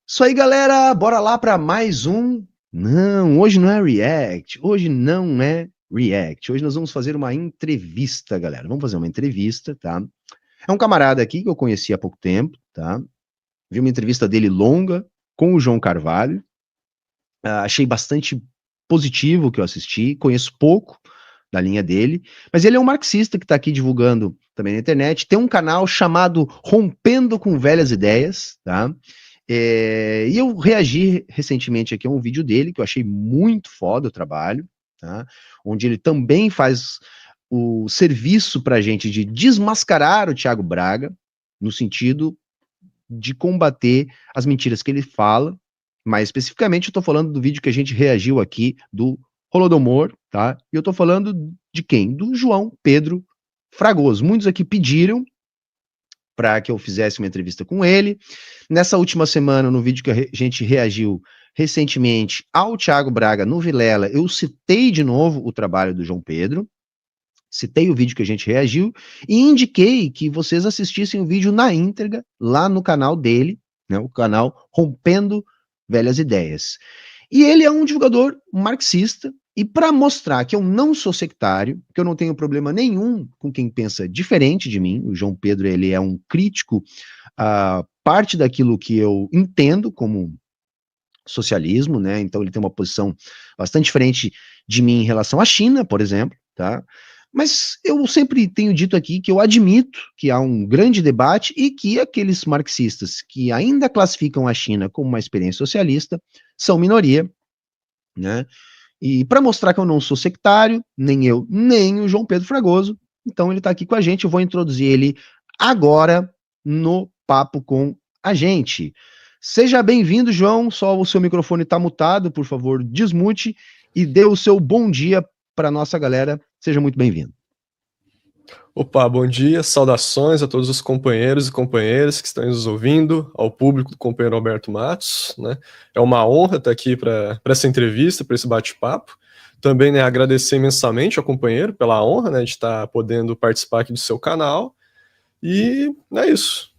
Isso aí, galera, bora lá para mais um. Não, hoje não é React, hoje não é React. Hoje nós vamos fazer uma entrevista, galera. Vamos fazer uma entrevista, tá? É um camarada aqui que eu conheci há pouco tempo, tá? Vi uma entrevista dele longa com o João Carvalho. Achei bastante positivo o que eu assisti. Conheço pouco da linha dele, mas ele é um marxista que está aqui divulgando também na internet. Tem um canal chamado Rompendo com Velhas Ideias, tá? E eu reagi recentemente aqui a um vídeo dele, que eu achei muito foda o trabalho, tá? Onde ele também faz o serviço pra gente de desmascarar o Thiago Braga, no sentido de combater as mentiras que ele fala. Mais especificamente, eu tô falando do vídeo que a gente reagiu aqui, do Holodomor, tá? E eu tô falando de quem? Do João Pedro Fragoso. Muitos aqui pediram para que eu fizesse uma entrevista com ele. Nessa última semana, no vídeo que a gente reagiu recentemente ao Thiago Braga no Vilela, eu citei de novo o trabalho do João Pedro, citei o vídeo que a gente reagiu e indiquei que vocês assistissem o vídeo na íntegra lá no canal dele, né, o canal Rompendo Velhas Ideias. E ele é um divulgador marxista, e para mostrar que eu não sou sectário, que eu não tenho problema nenhum com quem pensa diferente de mim, o João Pedro ele é um crítico a parte daquilo que eu entendo como socialismo, né? Então ele tem uma posição bastante diferente de mim em relação à China, por exemplo, tá? Mas eu sempre tenho dito aqui que eu admito que há um grande debate e que aqueles marxistas que ainda classificam a China como uma experiência socialista são minoria, né? E para mostrar que eu não sou sectário, nem eu, nem o João Pedro Fragoso, então ele está aqui com a gente, eu vou introduzir ele agora no papo com a gente. Seja bem-vindo, João, só o seu microfone está mutado, por favor, desmute e dê o seu bom dia para nossa galera, seja muito bem-vindo. Opa, bom dia, saudações a todos os companheiros e companheiras que estão nos ouvindo, ao público do companheiro Alberto Matos, né? É uma honra estar aqui para essa entrevista, para esse bate-papo. Também, né, agradecer imensamente ao companheiro pela honra, né, de estar podendo participar aqui do seu canal. E é isso.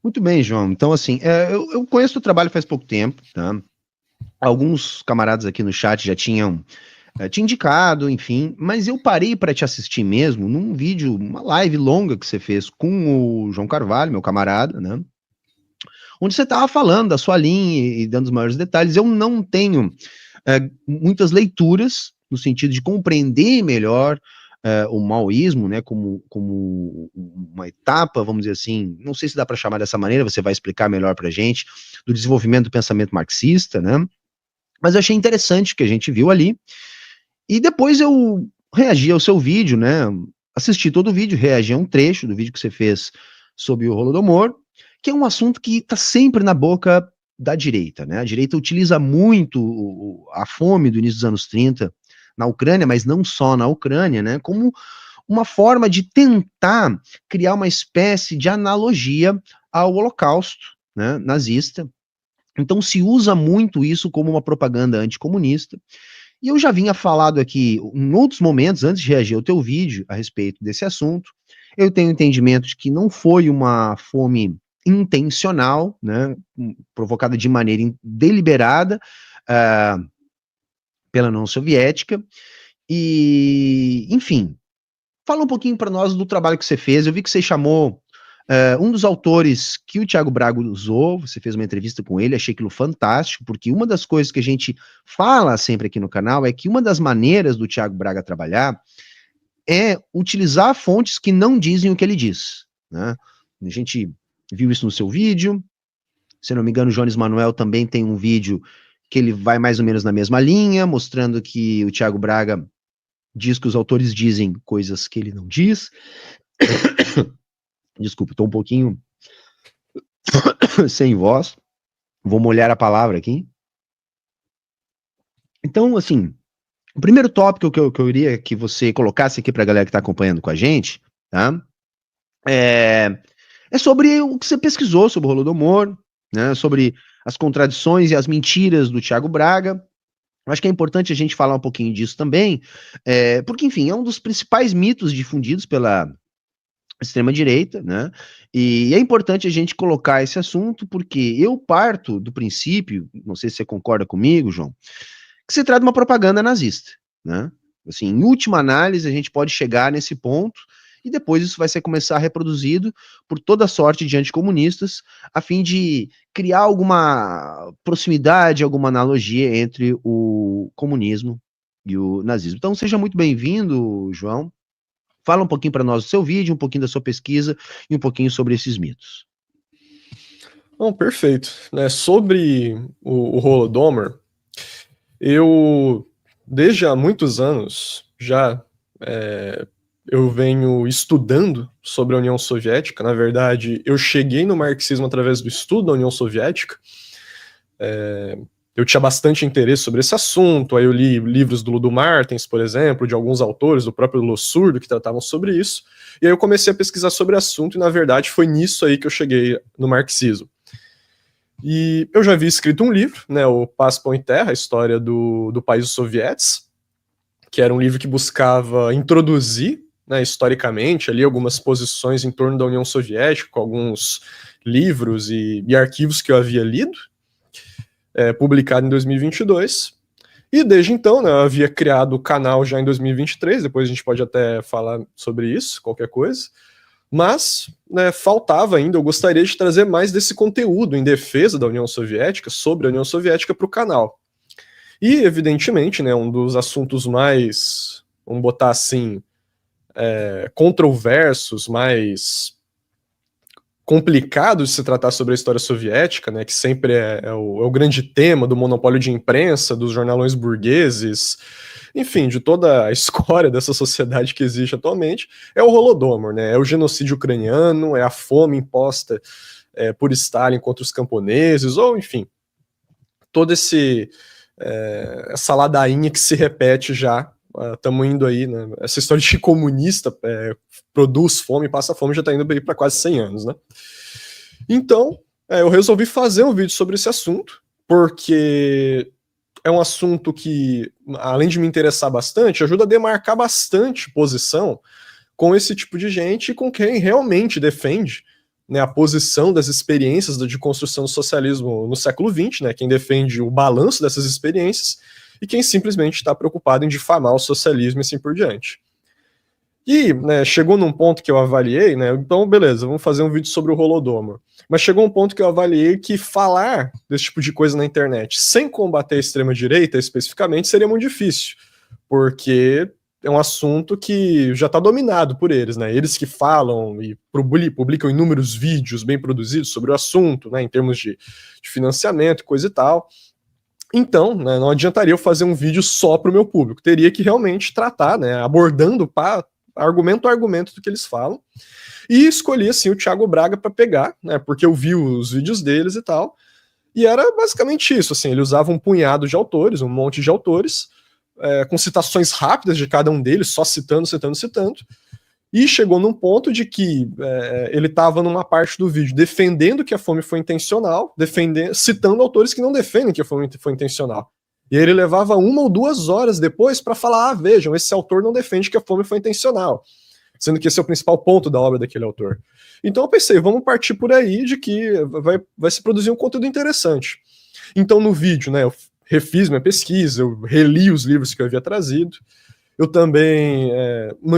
Muito bem, João. Então, assim, eu conheço o trabalho faz pouco tempo, tá? Alguns camaradas aqui no chat já tinham te indicado, enfim, mas eu parei para te assistir mesmo num vídeo, uma live longa que você fez com o João Carvalho, meu camarada, né? Onde você estava falando da sua linha e dando os maiores detalhes. Eu não tenho muitas leituras no sentido de compreender melhor o maoísmo, né, como uma etapa, vamos dizer assim, não sei se dá para chamar dessa maneira, você vai explicar melhor para a gente, do desenvolvimento do pensamento marxista, né? Mas eu achei interessante o que a gente viu ali. E depois eu reagi ao seu vídeo, né? Assisti todo o vídeo, reagi a um trecho do vídeo que você fez sobre o Holodomor, que é um assunto que está sempre na boca da direita, né? A direita utiliza muito a fome do início dos anos 30 na Ucrânia, mas não só na Ucrânia, né? Como uma forma de tentar criar uma espécie de analogia ao Holocausto, né, nazista. Então se usa muito isso como uma propaganda anticomunista. E eu já vinha falado aqui em outros momentos, antes de reagir ao teu vídeo, a respeito desse assunto. Eu tenho entendimento de que não foi uma fome intencional, né, provocada de maneira deliberada pela União Soviética. E, enfim, fala um pouquinho para nós do trabalho que você fez. Eu vi que você chamou um dos autores que o Thiago Braga usou, você fez uma entrevista com ele, achei aquilo fantástico, porque uma das coisas que a gente fala sempre aqui no canal é que uma das maneiras do Thiago Braga trabalhar é utilizar fontes que não dizem o que ele diz, né? A gente viu isso no seu vídeo, se não me engano, o Jones Manuel também tem um vídeo que ele vai mais ou menos na mesma linha, mostrando que o Thiago Braga diz que os autores dizem coisas que ele não diz. Desculpa, estou um pouquinho sem voz. Vou molhar a palavra aqui. Então, assim, o primeiro tópico que eu iria que você colocasse aqui para a galera que está acompanhando com a gente, tá? É sobre o que você pesquisou sobre o Holodomor, né? Sobre as contradições e as mentiras do Thiago Braga. Eu acho que é importante a gente falar um pouquinho disso também, porque, enfim, é um dos principais mitos difundidos pela extrema-direita, né? E é importante a gente colocar esse assunto, porque eu parto do princípio, não sei se você concorda comigo, João, que se trata de uma propaganda nazista, né? Assim, em última análise, a gente pode chegar nesse ponto e depois isso vai ser começar reproduzido por toda sorte de anticomunistas, a fim de criar alguma proximidade, alguma analogia entre o comunismo e o nazismo. Então, seja muito bem-vindo, João. Fala um pouquinho para nós do seu vídeo, um pouquinho da sua pesquisa e um pouquinho sobre esses mitos. Bom, perfeito. Né, sobre o Holodomor, eu, desde há muitos anos, já eu venho estudando sobre a União Soviética. Na verdade, eu cheguei no marxismo através do estudo da União Soviética. Eu tinha bastante interesse sobre esse assunto, aí eu li livros do Ludo Martens, por exemplo, de alguns autores, do próprio Lossurdo, que tratavam sobre isso, e aí eu comecei a pesquisar sobre o assunto, e na verdade foi nisso aí que eu cheguei no marxismo. E eu já havia escrito um livro, né, o Paz, Pão e Terra, a história do país dos sovietes, que era um livro que buscava introduzir, né, historicamente, ali algumas posições em torno da União Soviética, com alguns livros e arquivos que eu havia lido, publicado em 2022, e desde então, né, eu havia criado o canal já em 2023, depois a gente pode até falar sobre isso, qualquer coisa, mas né, faltava ainda, eu gostaria de trazer mais desse conteúdo em defesa da União Soviética, sobre a União Soviética para o canal. E, evidentemente, né, um dos assuntos mais, vamos botar assim, controversos, mais complicado de se tratar sobre a história soviética, né, que sempre é o grande tema do monopólio de imprensa, dos jornalões burgueses, enfim, de toda a escória dessa sociedade que existe atualmente, é o Holodomor, né, é o genocídio ucraniano, é a fome imposta por Stalin contra os camponeses, ou enfim, toda essa ladainha que se repete já. Estamos indo aí, né? Essa história de que comunista produz fome, passa fome, já está indo para quase 100 anos, né? Então, eu resolvi fazer um vídeo sobre esse assunto, porque é um assunto que, além de me interessar bastante, ajuda a demarcar bastante posição com esse tipo de gente e com quem realmente defende, né, a posição das experiências de construção do socialismo no século XX, né, quem defende o balanço dessas experiências e quem simplesmente está preocupado em difamar o socialismo e assim por diante. E né, chegou num ponto que eu avaliei, né, então beleza, vamos fazer um vídeo sobre o Holodomor, mas chegou um ponto que eu avaliei que falar desse tipo de coisa na internet sem combater a extrema-direita especificamente seria muito difícil, porque é um assunto que já está dominado por eles, né? Eles que falam e publicam inúmeros vídeos bem produzidos sobre o assunto, né? Em termos de financiamento, coisa e tal. Então, né, não adiantaria eu fazer um vídeo só para o meu público. Teria que realmente tratar, né? Abordando argumento a argumento do que eles falam. E escolhi, assim, o Thiago Braga para pegar, né? Porque eu vi os vídeos deles e tal. E era basicamente isso, assim. Ele usava um punhado de autores, um monte de autores, com citações rápidas de cada um deles, só citando, e chegou num ponto de que ele estava numa parte do vídeo defendendo que a fome foi intencional, citando autores que não defendem que a fome foi intencional. E aí ele levava 1 ou 2 horas depois para falar, vejam, esse autor não defende que a fome foi intencional, sendo que esse é o principal ponto da obra daquele autor. Então eu pensei, vamos partir por aí de que vai se produzir um conteúdo interessante. Então no vídeo, né, eu refiz minha pesquisa, eu reli os livros que eu havia trazido. Eu também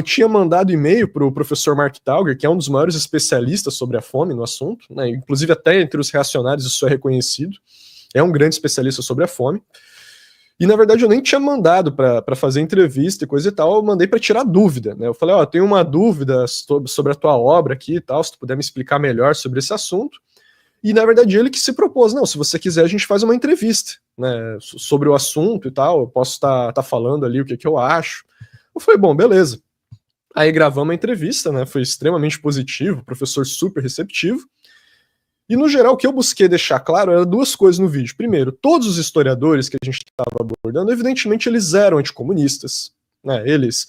tinha mandado e-mail para o professor Mark Tauger, que é um dos maiores especialistas sobre a fome no assunto, né? Inclusive até entre os reacionários isso é reconhecido, é um grande especialista sobre a fome. E na verdade eu nem tinha mandado para fazer entrevista e coisa e tal, eu mandei para tirar dúvida, né? Eu falei, ó, tenho uma dúvida sobre a tua obra aqui e tal, se tu puder me explicar melhor sobre esse assunto. E, na verdade, ele que se propôs, não, se você quiser, a gente faz uma entrevista, né, sobre o assunto e tal, eu posso estar falando ali o que eu acho. Eu falei, bom, beleza. Aí gravamos uma entrevista, né, foi extremamente positivo, professor super receptivo. E, no geral, o que eu busquei deixar claro eram 2 coisas no vídeo. Primeiro, todos os historiadores que a gente estava abordando, evidentemente, eles eram anticomunistas, né, eles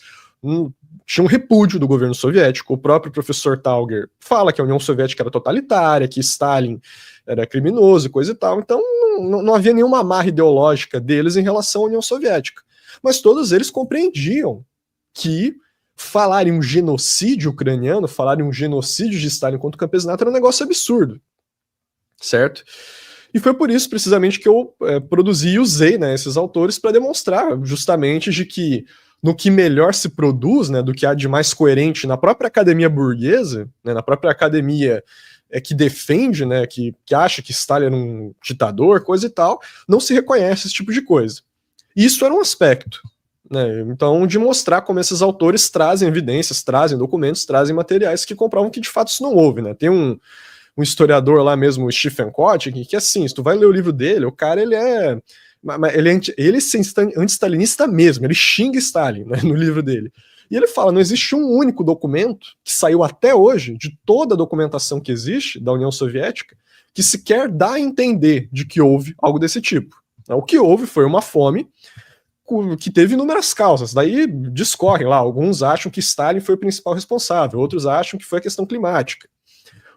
tinha um repúdio do governo soviético. O próprio professor Tauger fala que a União Soviética era totalitária, que Stalin era criminoso e coisa e tal. Então não havia nenhuma amarra ideológica deles em relação à União Soviética. Mas todos eles compreendiam que falar em um genocídio ucraniano, falar em um genocídio de Stalin contra o campesinato era um negócio absurdo, certo? E foi por isso, precisamente, que eu produzi e usei, né, esses autores para demonstrar justamente de que no que melhor se produz, né, do que há de mais coerente na própria academia burguesa, né, na própria academia que defende, né, que acha que Stalin era um ditador, coisa e tal, não se reconhece esse tipo de coisa. Isso era um aspecto, né, então, de mostrar como esses autores trazem evidências, trazem documentos, trazem materiais que comprovam que de fato isso não houve, né. Tem um historiador lá mesmo, o Stephen Kotick, que assim, se tu vai ler o livro dele, o cara, ele é anti-stalinista mesmo, ele xinga Stalin, né, no livro dele. E ele fala, não existe um único documento que saiu até hoje, de toda a documentação que existe da União Soviética, que sequer dá a entender de que houve algo desse tipo. O que houve foi uma fome que teve inúmeras causas, daí discorrem lá, alguns acham que Stalin foi o principal responsável, outros acham que foi a questão climática,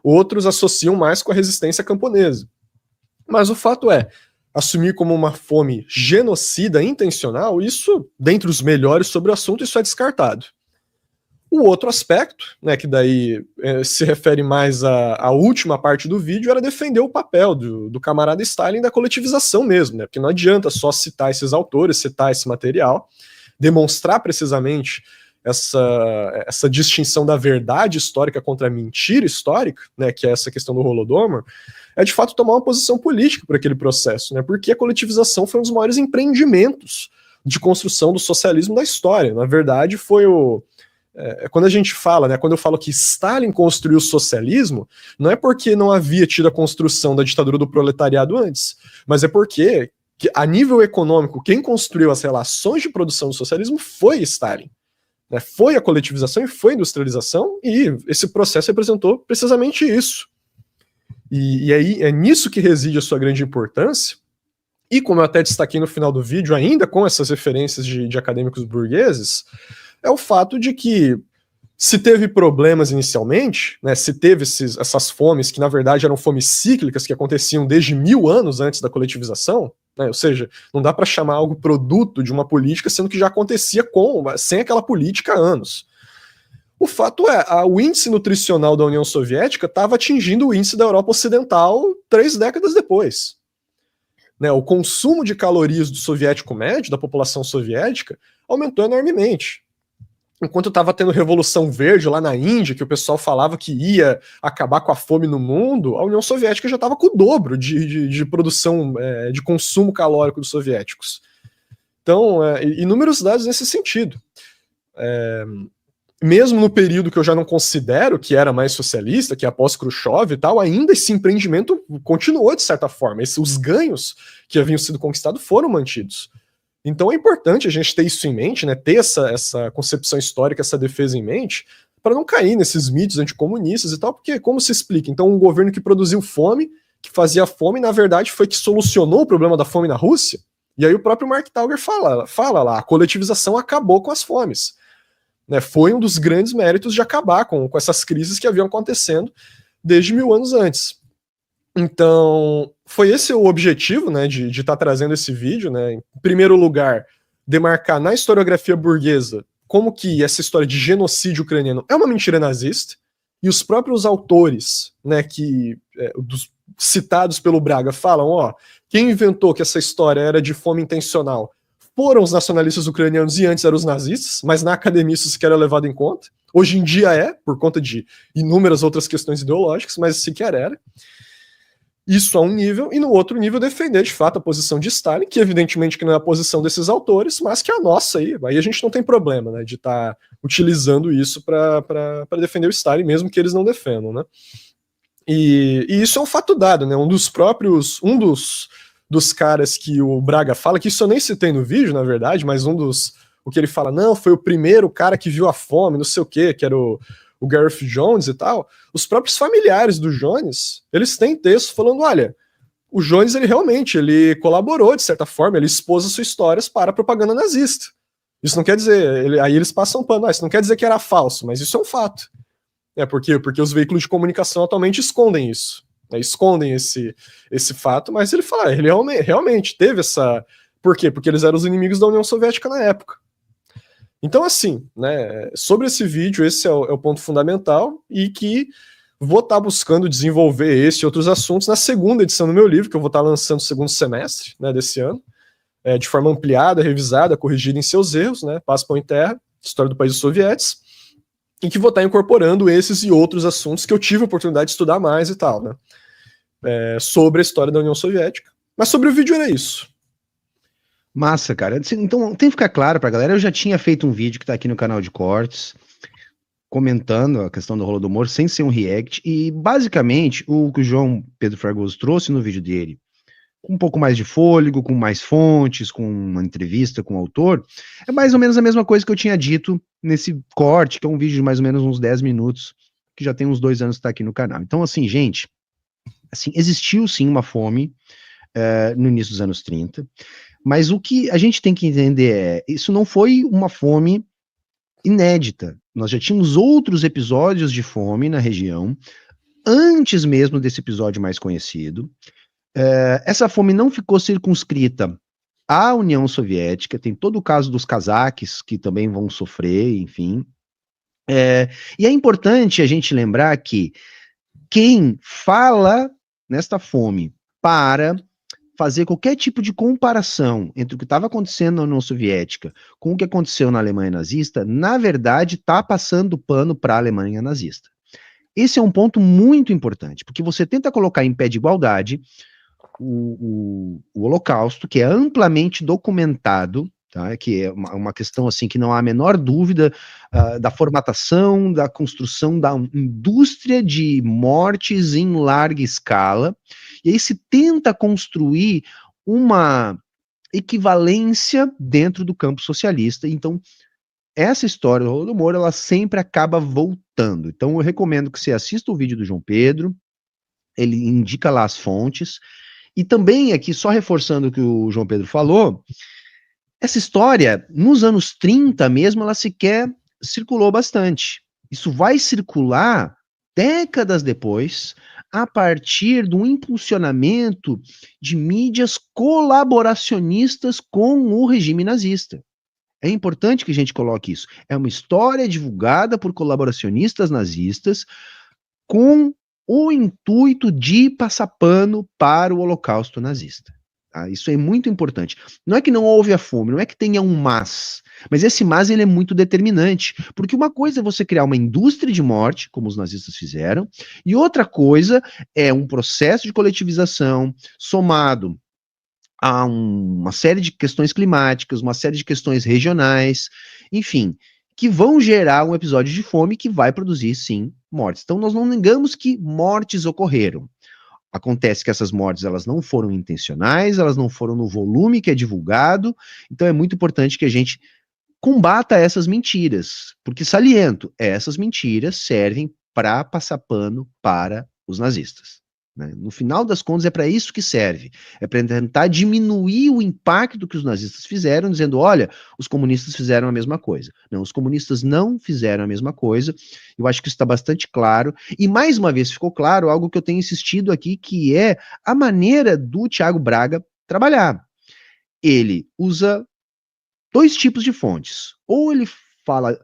outros associam mais com a resistência camponesa. Mas o fato é, assumir como uma fome genocida intencional, isso, dentre os melhores sobre o assunto, isso é descartado. O outro aspecto, né, que daí se refere mais à última parte do vídeo, era defender o papel do camarada Stalin da coletivização mesmo, né, porque não adianta só citar esses autores, citar esse material, demonstrar precisamente essa distinção da verdade histórica contra a mentira histórica, né, que é essa questão do Holodomor, é de fato tomar uma posição política por aquele processo, né, porque a coletivização foi um dos maiores empreendimentos de construção do socialismo da história. Na verdade, foi quando a gente fala, né, quando eu falo que Stalin construiu o socialismo, não é porque não havia tido a construção da ditadura do proletariado antes, mas é porque, a nível econômico, quem construiu as relações de produção do socialismo foi Stalin. Né, foi a coletivização e foi a industrialização, e esse processo representou precisamente isso. E aí é nisso que reside a sua grande importância, e como eu até destaquei no final do vídeo, ainda com essas referências de acadêmicos burgueses, é o fato de que se teve problemas inicialmente, né, se teve essas fomes que na verdade eram fomes cíclicas que aconteciam desde 1000 anos antes da coletivização, né, ou seja, não dá para chamar algo produto de uma política, sendo que já acontecia sem aquela política há anos. O fato é, o índice nutricional da União Soviética estava atingindo o índice da Europa Ocidental 3 décadas depois. Né, o consumo de calorias do soviético médio, da população soviética, aumentou enormemente. Enquanto estava tendo Revolução Verde lá na Índia, que o pessoal falava que ia acabar com a fome no mundo, a União Soviética já estava com o dobro de produção, de consumo calórico dos soviéticos. Então, inúmeros dados nesse sentido. Mesmo no período que eu já não considero que era mais socialista, que é após Khrushchev e tal, ainda esse empreendimento continuou de certa forma. Os ganhos que haviam sido conquistados foram mantidos. Então é importante a gente ter isso em mente, né, ter essa concepção histórica, essa defesa em mente, para não cair nesses mitos anticomunistas e tal, porque como se explica? Então um governo que produziu fome, que fazia fome, na verdade foi que solucionou o problema da fome na Rússia? E aí o próprio Mark Tauger fala lá, a coletivização acabou com as fomes. Né, foi um dos grandes méritos de acabar com essas crises que haviam acontecendo desde 1000 anos antes. Então, foi esse o objetivo, né, de estar trazendo esse vídeo, né, em primeiro lugar, demarcar na historiografia burguesa como que essa história de genocídio ucraniano é uma mentira nazista, e os próprios autores, né, citados pelo Braga, falam, quem inventou que essa história era de fome intencional foram os nacionalistas ucranianos e antes eram os nazistas, mas na academia isso sequer era levado em conta. Hoje em dia por conta de inúmeras outras questões ideológicas, mas sequer era. Isso a um nível, e no outro nível defender de fato a posição de Stalin, que evidentemente que não é a posição desses autores, mas que é a nossa aí a gente não tem problema, né, de estar utilizando isso para defender o Stalin, mesmo que eles não defendam, né. E isso é um fato dado, né, um dos caras que o Braga fala, que isso eu nem citei no vídeo, na verdade, mas o que ele fala, não, foi o primeiro cara que viu a fome, não sei o quê, que era o Gareth Jones e tal, os próprios familiares do Jones, eles têm texto falando, olha, o Jones, ele colaborou, de certa forma, ele expôs as suas histórias para a propaganda nazista. Isso não quer dizer, aí eles passam pano, isso não quer dizer que era falso, mas isso é um fato. Porque os veículos de comunicação atualmente escondem isso, né, escondem esse fato, mas ele fala, ele realmente teve essa... Por quê? Porque eles eram os inimigos da União Soviética na época. Então, assim, né, sobre esse vídeo, esse é o ponto fundamental, e que vou estar buscando desenvolver esse e outros assuntos na segunda edição do meu livro, que eu vou estar lançando no segundo semestre, né, desse ano, de forma ampliada, revisada, corrigida em seus erros, né, Paz, Pão e Terra, História do País dos Sovietes, em que vou estar incorporando esses e outros assuntos que eu tive a oportunidade de estudar mais e tal, né, sobre a história da União Soviética. Mas sobre o vídeo era isso. Massa, cara. Então, tem que ficar claro pra galera, eu já tinha feito um vídeo que tá aqui no canal de cortes, comentando a questão do Holodomor, sem ser um react, e basicamente o que o João Pedro Fragoso trouxe no vídeo dele, com um pouco mais de fôlego, com mais fontes, com uma entrevista com o autor, é mais ou menos a mesma coisa que eu tinha dito nesse corte, que é um vídeo de mais ou menos uns 10 minutos, que já tem uns 2 anos que tá aqui no canal. Então, assim, gente, assim, existiu sim uma fome no início dos anos 30, mas o que a gente tem que entender isso não foi uma fome inédita. Nós já tínhamos outros episódios de fome na região, antes mesmo desse episódio mais conhecido. Essa fome não ficou circunscrita à União Soviética, tem todo o caso dos cazaques, que também vão sofrer, enfim. E é importante a gente lembrar que quem fala nesta fome para fazer qualquer tipo de comparação entre o que estava acontecendo na União Soviética com o que aconteceu na Alemanha nazista, na verdade, está passando pano para a Alemanha nazista. Esse é um ponto muito importante, porque você tenta colocar em pé de igualdade o Holocausto, que é amplamente documentado, tá? Que é uma questão assim que não há a menor dúvida da formatação, da construção da indústria de mortes em larga escala, e aí se tenta construir uma equivalência dentro do campo socialista. Então, essa história do Holodomor, ela sempre acaba voltando. Então, eu recomendo que você assista o vídeo do João Pedro, ele indica lá as fontes, e também aqui, só reforçando o que o João Pedro falou, essa história, nos anos 30 mesmo, ela sequer circulou bastante. Isso vai circular décadas depois, a partir do impulsionamento de mídias colaboracionistas com o regime nazista. É importante que a gente coloque isso. É uma história divulgada por colaboracionistas nazistas com o intuito de passar pano para o Holocausto nazista. Tá? Isso é muito importante. Não é que não houve a fome, não é que tenha um mas esse ele é muito determinante, porque uma coisa é você criar uma indústria de morte, como os nazistas fizeram, e outra coisa é um processo de coletivização somado a uma série de questões climáticas, uma série de questões regionais, enfim, que vão gerar um episódio de fome que vai produzir, sim, mortes. Então, nós não negamos que mortes ocorreram. Acontece que essas mortes, elas não foram intencionais, elas não foram no volume que é divulgado, então é muito importante que a gente combata essas mentiras, porque, saliento, essas mentiras servem para passar pano para os nazistas. Né? No final das contas, é para isso que serve. É para tentar diminuir o impacto que os nazistas fizeram, dizendo: olha, os comunistas fizeram a mesma coisa. Não, os comunistas não fizeram a mesma coisa. Eu acho que isso está bastante claro. E, mais uma vez, ficou claro algo que eu tenho insistido aqui, que é a maneira do Thiago Braga trabalhar. Ele usa 2 tipos de fontes. Ou ele fala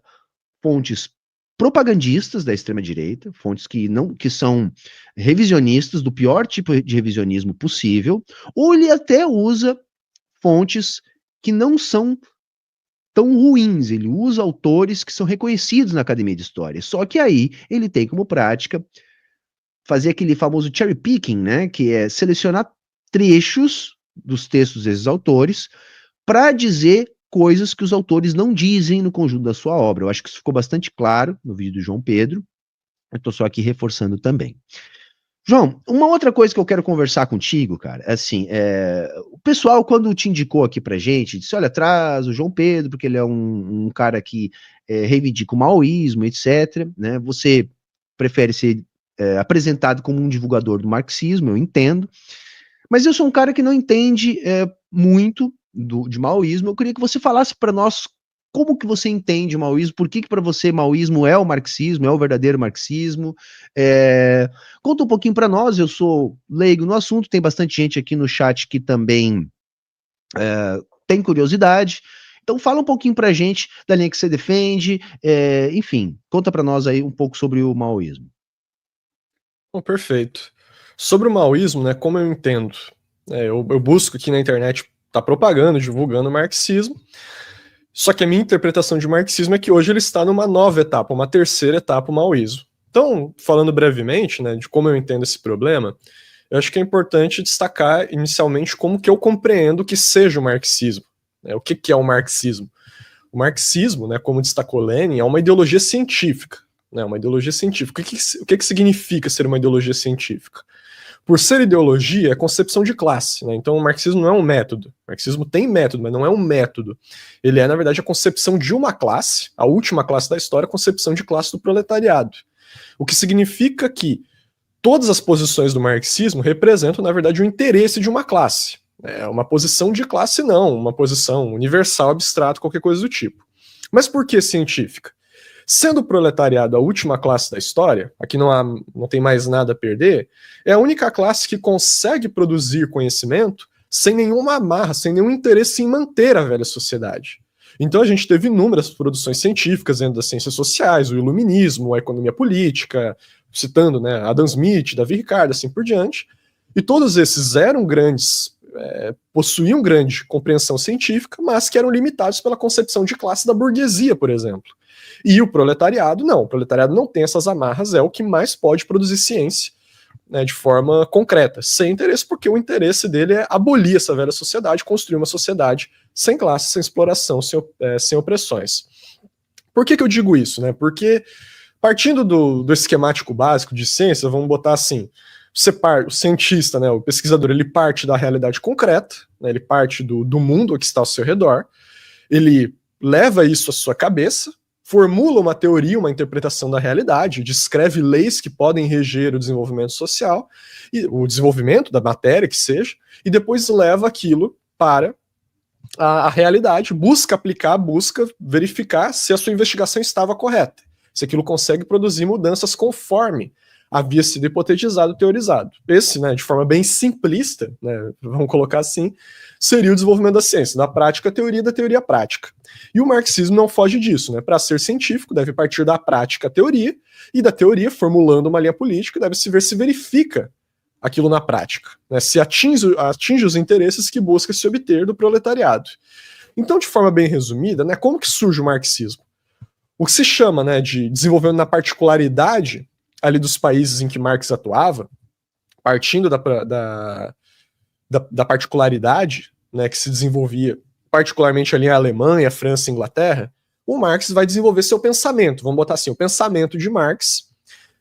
fontes propagandistas da extrema-direita, fontes que são revisionistas, do pior tipo de revisionismo possível, ou ele até usa fontes que não são tão ruins, ele usa autores que são reconhecidos na academia de história, só que aí ele tem como prática fazer aquele famoso cherry picking, né, que é selecionar trechos dos textos desses autores para dizer coisas que os autores não dizem no conjunto da sua obra. Eu acho que isso ficou bastante claro no vídeo do João Pedro. Eu estou só aqui reforçando também. João, uma outra coisa que eu quero conversar contigo, cara, é assim, o pessoal, quando te indicou aqui pra gente, disse: olha, traz o João Pedro, porque ele é um cara que reivindica o maoísmo, etc. Né? Você prefere ser apresentado como um divulgador do marxismo, eu entendo, mas eu sou um cara que não entende muito de maoísmo. Eu queria que você falasse para nós como que você entende o maoísmo, por que para você maoísmo é o marxismo, é o verdadeiro marxismo. Conta um pouquinho para nós, eu sou leigo no assunto, tem bastante gente aqui no chat que também tem curiosidade. Então fala um pouquinho pra gente da linha que você defende, enfim, conta pra nós aí um pouco sobre o maoísmo. Bom, perfeito. Sobre o maoísmo, né, como eu entendo, eu busco aqui na internet, tá propagando, divulgando o marxismo, só que a minha interpretação de marxismo é que hoje ele está numa nova etapa, uma terceira etapa, o maoísmo. Então, falando brevemente, né, de como eu entendo esse problema, eu acho que é importante destacar inicialmente como que eu compreendo que seja o marxismo. O que é o marxismo? O marxismo, né, como destacou Lenin, é uma ideologia científica. Uma ideologia científica. O que significa ser uma ideologia científica? Por ser ideologia, é concepção de classe. Né? Então, o marxismo não é um método. O marxismo tem método, mas não é um método. Ele é, na verdade, a concepção de uma classe, a última classe da história, a concepção de classe do proletariado. O que significa que todas as posições do marxismo representam, na verdade, o interesse de uma classe. Uma posição de classe, não, uma posição universal, abstrata, qualquer coisa do tipo. Mas por que científica? Sendo o proletariado a última classe da história, aqui não tem mais nada a perder, é a única classe que consegue produzir conhecimento sem nenhuma amarra, sem nenhum interesse em manter a velha sociedade. Então a gente teve inúmeras produções científicas dentro das ciências sociais, o iluminismo, a economia política, citando, né, Adam Smith, Davi Ricardo, assim por diante, e todos esses eram grandes, possuíam grande compreensão científica, mas que eram limitados pela concepção de classe da burguesia, por exemplo. E o proletariado não tem essas amarras, é o que mais pode produzir ciência, né, de forma concreta, sem interesse, porque o interesse dele é abolir essa velha sociedade, construir uma sociedade sem classe, sem exploração, sem opressões. Por que eu digo isso? Né? Porque partindo do esquemático básico de ciência, vamos botar assim, o cientista, né, o pesquisador, ele parte da realidade concreta, né, ele parte do mundo que está ao seu redor, ele leva isso à sua cabeça, formula uma teoria, uma interpretação da realidade, descreve leis que podem reger o desenvolvimento social, e o desenvolvimento da matéria que seja, e depois leva aquilo para a realidade, busca aplicar, busca verificar se a sua investigação estava correta, se aquilo consegue produzir mudanças conforme havia sido hipotetizado, teorizado. Esse, né, de forma bem simplista, né, vamos colocar assim, seria o desenvolvimento da ciência, da prática, a teoria da teoria prática. E o marxismo não foge disso, né? Para ser científico, deve partir da prática a teoria, e da teoria, formulando uma linha política, deve-se ver se verifica aquilo na prática, né? Se atinge os interesses que busca se obter do proletariado. Então, de forma bem resumida, né, como que surge o marxismo? O que se chama, né, de desenvolvimento na particularidade ali dos países em que Marx atuava, partindo da particularidade, né, que se desenvolvia particularmente ali em Alemanha, França e Inglaterra, o Marx vai desenvolver seu pensamento, vamos botar assim, o pensamento de Marx,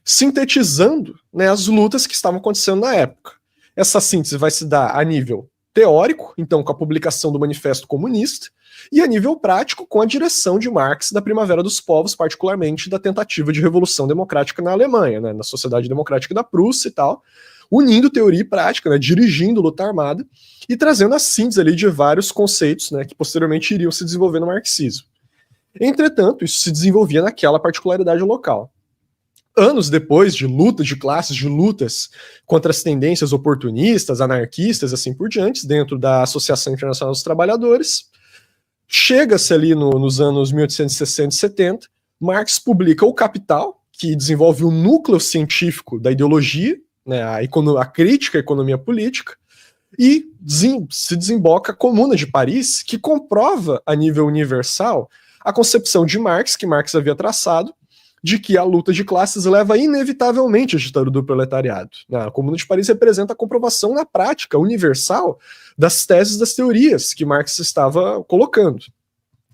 sintetizando, né, as lutas que estavam acontecendo na época. Essa síntese vai se dar a nível teórico, então com a publicação do Manifesto Comunista, e a nível prático com a direção de Marx da Primavera dos Povos, particularmente da tentativa de revolução democrática na Alemanha, né, na Sociedade Democrática da Prússia e tal, unindo teoria e prática, né, dirigindo luta armada e trazendo a síntese ali de vários conceitos, né, que posteriormente iriam se desenvolver no marxismo. Entretanto, isso se desenvolvia naquela particularidade local. Anos depois de lutas de classes, de lutas contra as tendências oportunistas, anarquistas, assim por diante, dentro da Associação Internacional dos Trabalhadores, chega-se ali nos anos 1860 e 70, Marx publica O Capital, que desenvolve o núcleo científico da ideologia, né, a crítica à economia política, e se desemboca a Comuna de Paris, que comprova a nível universal a concepção de Marx, que Marx havia traçado, de que a luta de classes leva inevitavelmente à ditadura do proletariado. A Comuna de Paris representa a comprovação na prática universal das teses, das teorias que Marx estava colocando.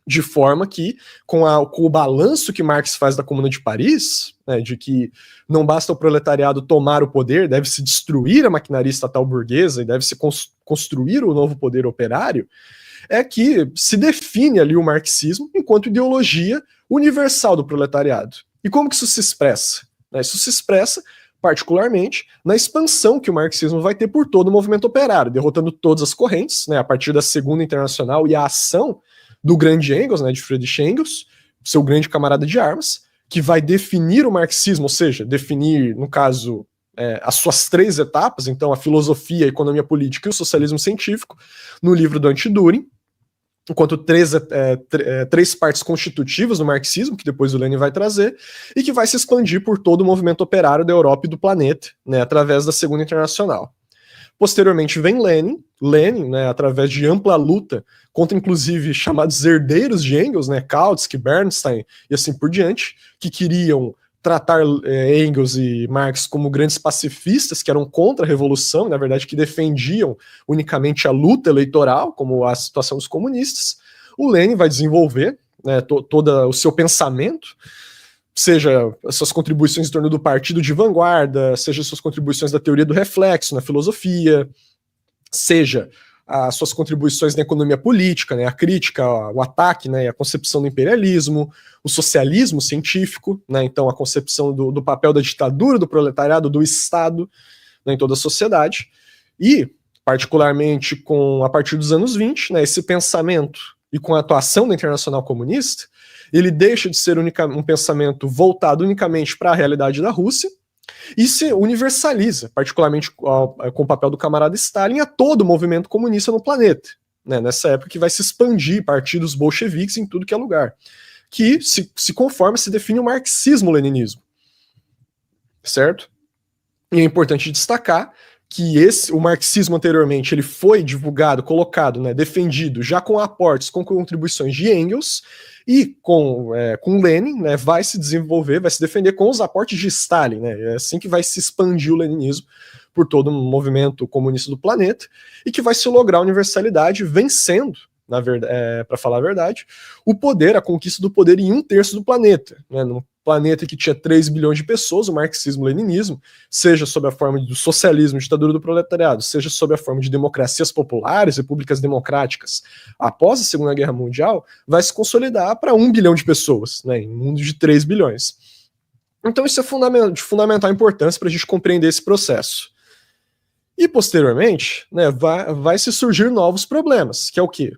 De forma que, com o balanço que Marx faz da Comuna de Paris, né, de que não basta o proletariado tomar o poder, deve-se destruir a maquinaria estatal burguesa e deve-se construir o novo poder operário, é que se define ali o marxismo enquanto ideologia universal do proletariado. E como que isso se expressa? Isso se expressa, particularmente, na expansão que o marxismo vai ter por todo o movimento operário, derrotando todas as correntes, né, a partir da Segunda Internacional e a ação do grande Engels, né, de Friedrich Engels, seu grande camarada de armas, que vai definir o marxismo, ou seja, definir, no caso, as suas três etapas, então a filosofia, a economia política e o socialismo científico, no livro do Anti-Düring. enquanto três partes constitutivas do marxismo, que depois o Lenin vai trazer, e que vai se expandir por todo o movimento operário da Europa e do planeta, né, através da Segunda Internacional. Posteriormente vem Lenin, né, através de ampla luta contra, inclusive, chamados herdeiros de Engels, né, Kautsky, Bernstein e assim por diante, que queriam tratar Engels e Marx como grandes pacifistas, que eram contra a revolução, na verdade, que defendiam unicamente a luta eleitoral, como a situação dos comunistas. O Lenin vai desenvolver, né, todo o seu pensamento, seja as suas contribuições em torno do partido de vanguarda, seja as suas contribuições da teoria do reflexo na filosofia, seja as suas contribuições na economia política, né, a crítica, o ataque, né, a concepção do imperialismo, o socialismo científico, né, então a concepção do papel da ditadura, do proletariado, do Estado, né, em toda a sociedade, e particularmente a partir dos anos 20, né, esse pensamento e com a atuação da Internacional Comunista, ele deixa de ser um pensamento voltado unicamente para a realidade da Rússia, e se universaliza, particularmente com o papel do camarada Stalin, a todo o movimento comunista no planeta. Né, nessa época que vai se expandir partidos bolcheviques em tudo que é lugar. Que se conforma, se define o marxismo-leninismo. Certo? E é importante destacar que o marxismo anteriormente ele foi divulgado, colocado, né, defendido, já com aportes, com contribuições de Engels, e com Lenin, né, vai se desenvolver, vai se defender com os aportes de Stalin. Né, é assim que vai se expandir o leninismo por todo o movimento comunista do planeta, e que vai se lograr a universalidade vencendo, para falar a verdade, o poder, a conquista do poder em 1/3 do planeta. Né, num planeta que tinha 3 bilhões de pessoas, o marxismo-leninismo, seja sob a forma do socialismo, ditadura do proletariado, seja sob a forma de democracias populares, repúblicas democráticas, após a Segunda Guerra Mundial, vai se consolidar para 1 bilhão de pessoas, né, em um mundo de 3 bilhões. Então isso é de fundamental importância para a gente compreender esse processo. E, posteriormente, né, vai se surgir novos problemas, que é o quê?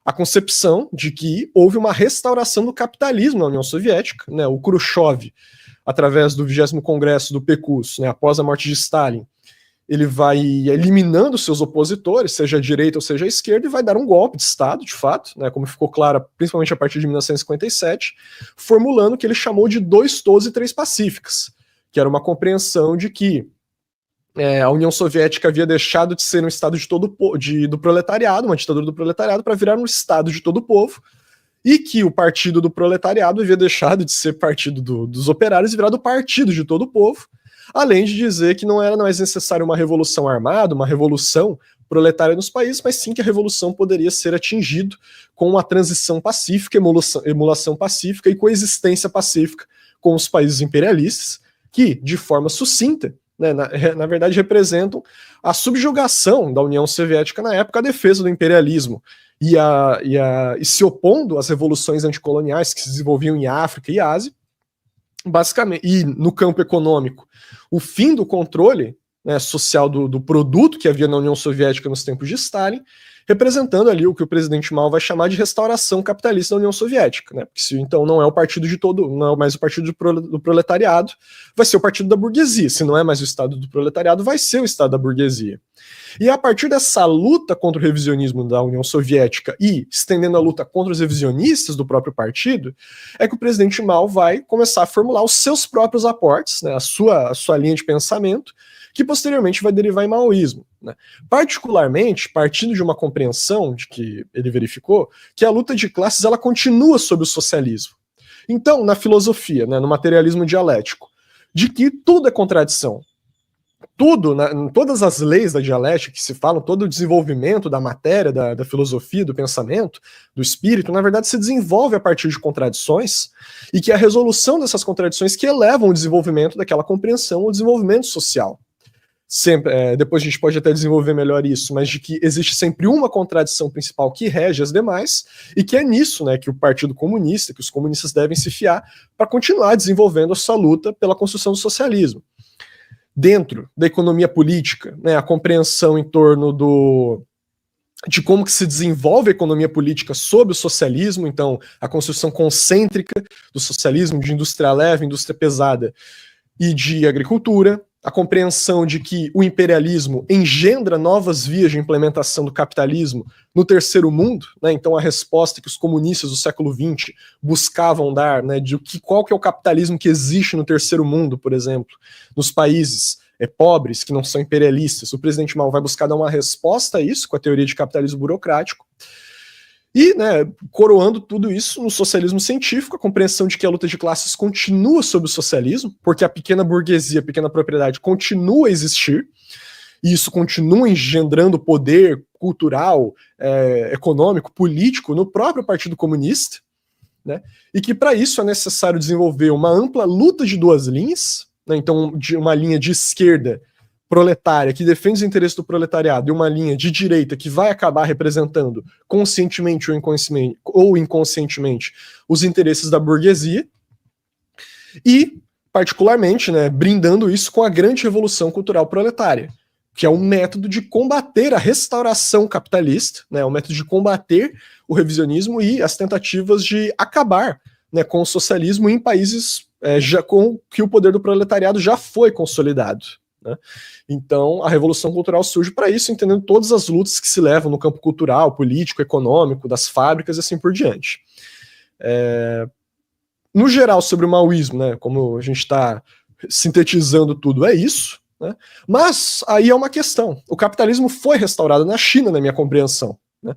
A concepção de que houve uma restauração do capitalismo na União Soviética, né, o Khrushchev, através do 20º Congresso do PQUS, né, após a morte de Stalin, ele vai eliminando seus opositores, seja a direita ou seja a esquerda, e vai dar um golpe de Estado, de fato, né, como ficou claro, principalmente a partir de 1957, formulando o que ele chamou de 2 todos e 3 pacíficas, que era uma compreensão de que a União Soviética havia deixado de ser um estado do proletariado, uma ditadura do proletariado, para virar um estado de todo o povo, e que o partido do proletariado havia deixado de ser partido dos operários e virado partido de todo o povo, além de dizer que não era mais necessária uma revolução armada, uma revolução proletária nos países, mas sim que a revolução poderia ser atingida com uma transição pacífica, emulação pacífica e coexistência pacífica com os países imperialistas, que, de forma sucinta, né, na verdade representam a subjugação da União Soviética na época, a defesa do imperialismo e se opondo às revoluções anticoloniais que se desenvolviam em África e Ásia, basicamente, e no campo econômico, o fim do controle, né, social do produto que havia na União Soviética nos tempos de Stalin, representando ali o que o presidente Mao vai chamar de restauração capitalista da União Soviética, né? Porque se então não é o partido não é mais o partido do proletariado, vai ser o partido da burguesia. Se não é mais o Estado do proletariado, vai ser o Estado da burguesia. E a partir dessa luta contra o revisionismo da União Soviética e estendendo a luta contra os revisionistas do próprio partido, é que o presidente Mao vai começar a formular os seus próprios aportes, né, a sua linha de pensamento, que posteriormente vai derivar em maoísmo. Né? Particularmente, partindo de uma compreensão de que ele verificou que a luta de classes ela continua sob o socialismo. Então, na filosofia, né, no materialismo dialético, de que tudo é contradição. Todas as leis da dialética que se falam, todo o desenvolvimento da matéria, da filosofia, do pensamento, do espírito, na verdade se desenvolve a partir de contradições, e que a resolução dessas contradições que elevam o desenvolvimento daquela compreensão, o desenvolvimento social. Sempre, depois a gente pode até desenvolver melhor isso, mas de que existe sempre uma contradição principal que rege as demais, e que é nisso, né, que o Partido Comunista, que os comunistas devem se fiar para continuar desenvolvendo a sua luta pela construção do socialismo. Dentro da economia política, né, a compreensão em torno de como que se desenvolve a economia política sob o socialismo, então a construção concêntrica do socialismo, de indústria leve, indústria pesada, e de agricultura, a compreensão de que o imperialismo engendra novas vias de implementação do capitalismo no terceiro mundo, né? Então a resposta que os comunistas do século XX buscavam dar, né, de qual que é o capitalismo que existe no terceiro mundo, por exemplo, nos países pobres, que não são imperialistas. O presidente Mao vai buscar dar uma resposta a isso com a teoria de capitalismo burocrático. E, né, coroando tudo isso no socialismo científico, a compreensão de que a luta de classes continua sob o socialismo, porque a pequena burguesia, a pequena propriedade continua a existir, e isso continua engendrando poder cultural, econômico, político no próprio Partido Comunista, né, e que para isso é necessário desenvolver uma ampla luta de duas linhas, né, então de uma linha de esquerda proletária que defende os interesses do proletariado e uma linha de direita que vai acabar representando conscientemente ou inconscientemente os interesses da burguesia e, particularmente, né, brindando isso com a grande revolução cultural proletária, que é um método de combater a restauração capitalista, né, um método de combater o revisionismo e as tentativas de acabar, né, com o socialismo em países já com que o poder do proletariado já foi consolidado. Né? Então, a Revolução Cultural surge para isso, entendendo todas as lutas que se levam no campo cultural, político, econômico, das fábricas e assim por diante. No geral, sobre o maoísmo, né, como a gente está sintetizando tudo, é isso. Né? Mas aí é uma questão. O capitalismo foi restaurado na China, na minha compreensão. Né?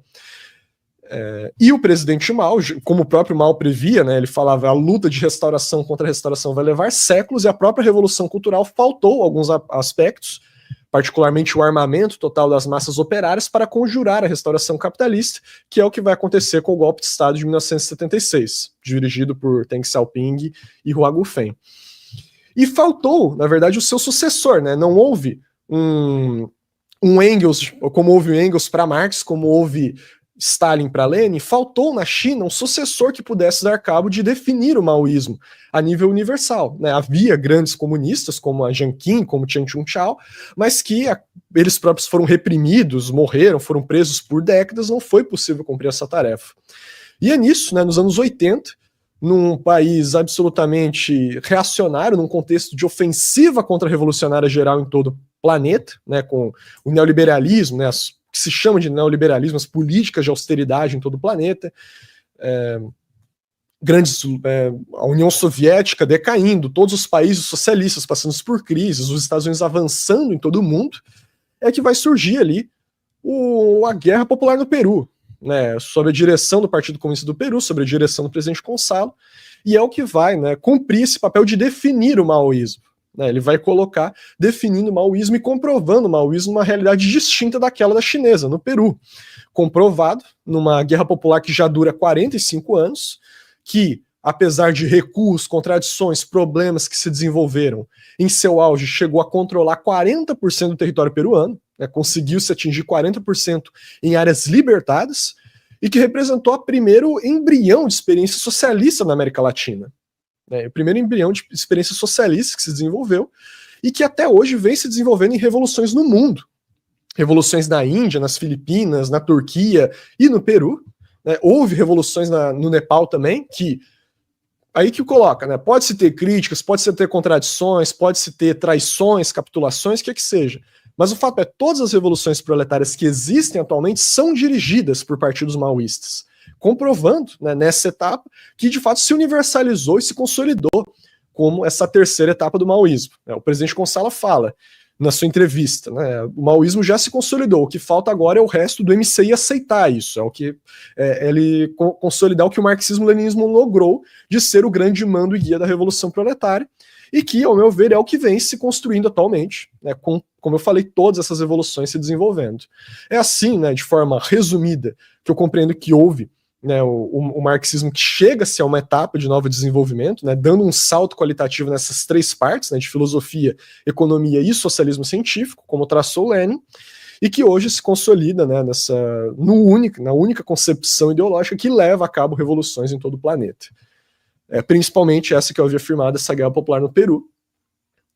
E o presidente Mao, como o próprio Mao previa, né, ele falava a luta de restauração contra a restauração vai levar séculos, e a própria Revolução Cultural faltou alguns aspectos, particularmente o armamento total das massas operárias, para conjurar a restauração capitalista, que é o que vai acontecer com o golpe de Estado de 1976, dirigido por Deng Xiaoping e Hua Guofeng. E faltou, na verdade, o seu sucessor, né? Não houve um Engels, como houve o Engels para Marx, como houve Stalin para Lenin, faltou na China um sucessor que pudesse dar cabo de definir o maoísmo a nível universal. Né? Havia grandes comunistas, como a Jiang Qin, como Chen Qingchao, mas que eles próprios foram reprimidos, morreram, foram presos por décadas, não foi possível cumprir essa tarefa. E é nisso, né, nos anos 80, num país absolutamente reacionário, num contexto de ofensiva contra-revolucionária geral em todo o planeta, né, com o neoliberalismo, né, que se chama de neoliberalismo, as políticas de austeridade em todo o planeta, a União Soviética decaindo, todos os países socialistas passando por crises, os Estados Unidos avançando em todo o mundo, é que vai surgir ali a Guerra Popular no Peru, né, sob a direção do Partido Comunista do Peru, sob a direção do presidente Gonçalo, e é o que vai, né, cumprir esse papel de definir o maoísmo. Ele vai colocar definindo o maoísmo e comprovando o maoísmo uma realidade distinta daquela da chinesa, no Peru. Comprovado numa guerra popular que já dura 45 anos, que, apesar de recuos, contradições, problemas que se desenvolveram, em seu auge chegou a controlar 40% do território peruano, né, conseguiu-se atingir 40% em áreas libertadas, e que representou o primeiro embrião de experiência socialista na América Latina. O primeiro embrião de experiência socialista que se desenvolveu e que até hoje vem se desenvolvendo em revoluções no mundo. Revoluções na Índia, nas Filipinas, na Turquia e no Peru. Né? Houve revoluções no Nepal também, que aí que coloca, né? Pode-se ter críticas, pode-se ter contradições, pode-se ter traições, capitulações, o que seja. Mas o fato é, todas as revoluções proletárias que existem atualmente são dirigidas por partidos maoístas, comprovando, né, nessa etapa que de fato se universalizou e se consolidou como essa terceira etapa do maoísmo. O presidente Gonçalo fala na sua entrevista, né, o maoísmo já se consolidou, o que falta agora é o resto do MCI aceitar isso, é o que ele consolidar o que o marxismo-leninismo logrou de ser o grande mando e guia da Revolução Proletária, e que, ao meu ver, é o que vem se construindo atualmente, né, como eu falei, todas essas revoluções se desenvolvendo. É assim, né, de forma resumida, que eu compreendo que houve, né, o marxismo que chega-se a uma etapa de novo desenvolvimento, né, dando um salto qualitativo nessas três partes, né, de filosofia, economia e socialismo científico, como traçou Lenin, e que hoje se consolida, né, na única concepção ideológica que leva a cabo revoluções em todo o planeta. Principalmente essa que eu havia afirmado, essa guerra popular no Peru.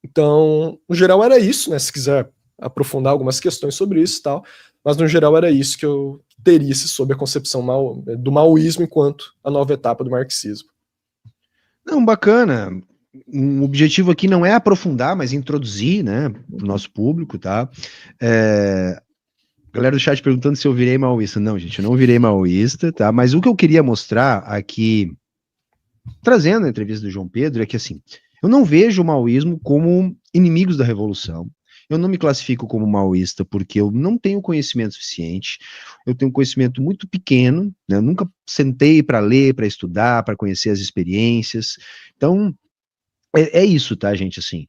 Então, no geral era isso, né, se quiser aprofundar algumas questões sobre isso e tal, mas no geral era isso que eu teria-se sobre a concepção do maoísmo enquanto a nova etapa do marxismo. Não, bacana. um objetivo aqui não é aprofundar, mas introduzir, né, para o nosso público, tá? Galera do chat perguntando se eu virei maoísta. Não, gente, eu não virei maoísta, tá? Mas o que eu queria mostrar aqui, trazendo a entrevista do João Pedro, é que, assim, eu não vejo o maoísmo como inimigos da revolução. Eu não me classifico como maoísta porque eu não tenho conhecimento suficiente. Eu tenho um conhecimento muito pequeno, né? Eu nunca sentei para ler, para estudar, para conhecer as experiências. Então, é isso, tá, gente, assim,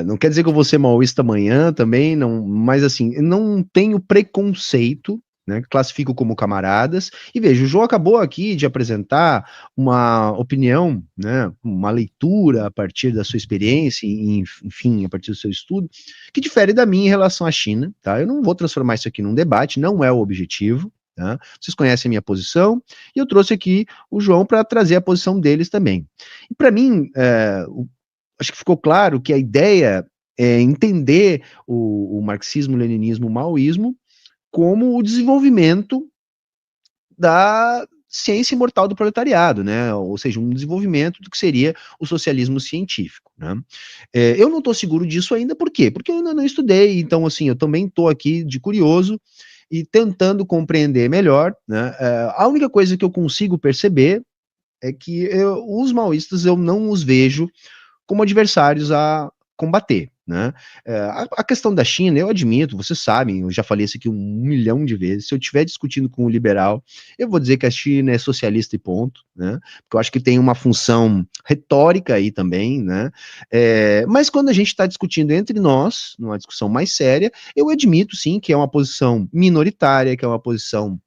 não quer dizer que eu vou ser maoísta amanhã também, não, mas assim, eu não tenho preconceito, né, classifico como camaradas, e veja, o João acabou aqui de apresentar uma opinião, né, uma leitura a partir da sua experiência, e, enfim, a partir do seu estudo, que difere da minha em relação à China, tá, eu não vou transformar isso aqui num debate, não é o objetivo, tá, vocês conhecem a minha posição, e eu trouxe aqui o João para trazer a posição deles também. E para mim, acho que ficou claro que a ideia é entender o marxismo, o leninismo, o maoísmo como o desenvolvimento da ciência imortal do proletariado, né? Ou seja, um desenvolvimento do que seria o socialismo científico, né? Eu não estou seguro disso ainda, por quê? Porque eu ainda não estudei, então, assim, eu também estou aqui de curioso e tentando compreender melhor, né? A única coisa que eu consigo perceber é que os maoístas eu não os vejo como adversários a combater, né? A questão da China, eu admito, vocês sabem, eu já falei isso aqui 1 milhão de vezes, se eu estiver discutindo com um liberal, eu vou dizer que a China é socialista e ponto, né? Porque eu acho que tem uma função retórica aí também, né? Mas quando a gente está discutindo entre nós, numa discussão mais séria, eu admito sim que é uma posição minoritária, que é uma posição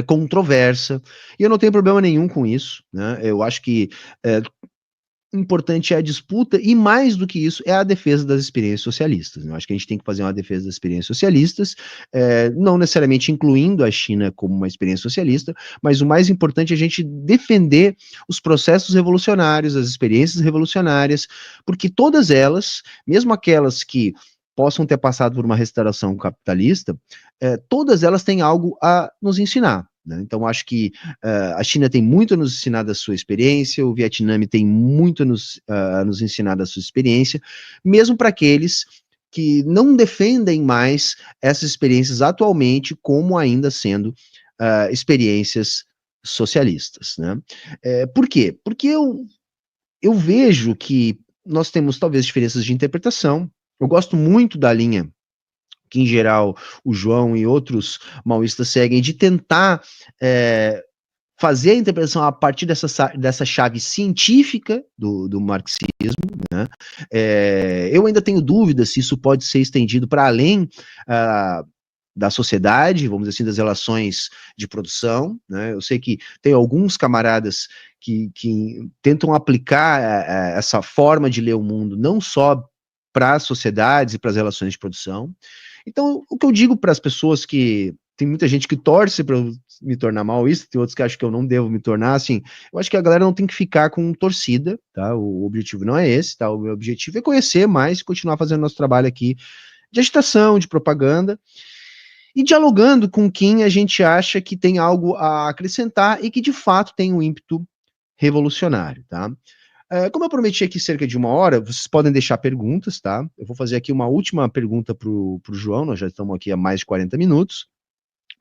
controversa, e eu não tenho problema nenhum com isso, né? Eu acho que importante é a disputa, e mais do que isso, é a defesa das experiências socialistas. Eu acho que a gente tem que fazer uma defesa das experiências socialistas, não necessariamente incluindo a China como uma experiência socialista, mas o mais importante é a gente defender os processos revolucionários, as experiências revolucionárias, porque todas elas, mesmo aquelas que possam ter passado por uma restauração capitalista, todas elas têm algo a nos ensinar. Né? Então, acho que a China tem muito a nos ensinar da sua experiência, o Vietnã tem muito a nos ensinar da sua experiência, mesmo para aqueles que não defendem mais essas experiências atualmente como ainda sendo experiências socialistas. Né? Por quê? Porque eu vejo que nós temos talvez diferenças de interpretação. Eu gosto muito da linha que, em geral, o João e outros maoístas seguem, de tentar fazer a interpretação a partir dessa chave científica do marxismo, né? Eu ainda tenho dúvidas se isso pode ser estendido para além da sociedade, vamos dizer assim, das relações de produção, né? Eu sei que tem alguns camaradas que tentam aplicar essa forma de ler o mundo não só para as sociedades e para as relações de produção. Então, o que eu digo para as pessoas que tem muita gente que torce para eu me tornar maoísta, tem outros que acham que eu não devo me tornar, assim, eu acho que a galera não tem que ficar com torcida, tá? O objetivo não é esse, tá? O meu objetivo é conhecer mais e continuar fazendo nosso trabalho aqui de agitação, de propaganda, e dialogando com quem a gente acha que tem algo a acrescentar e que de fato tem um ímpeto revolucionário, tá? Como eu prometi aqui cerca de 1 hora, vocês podem deixar perguntas, tá? Eu vou fazer aqui uma última pergunta pro João, nós já estamos aqui há mais de 40 minutos,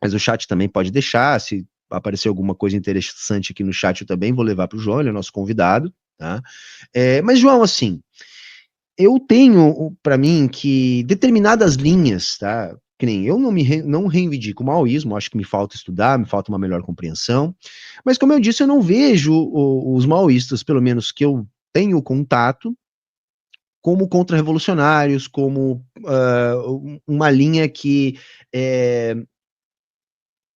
mas o chat também pode deixar, se aparecer alguma coisa interessante aqui no chat, eu também vou levar pro João, ele é o nosso convidado, tá? Mas, João, assim, eu tenho para mim que determinadas linhas, tá? Que nem eu não reivindico o maoísmo, acho que me falta estudar, me falta uma melhor compreensão, mas como eu disse, eu não vejo os maoístas, pelo menos que eu tenho contato, como contra-revolucionários, como uma linha que,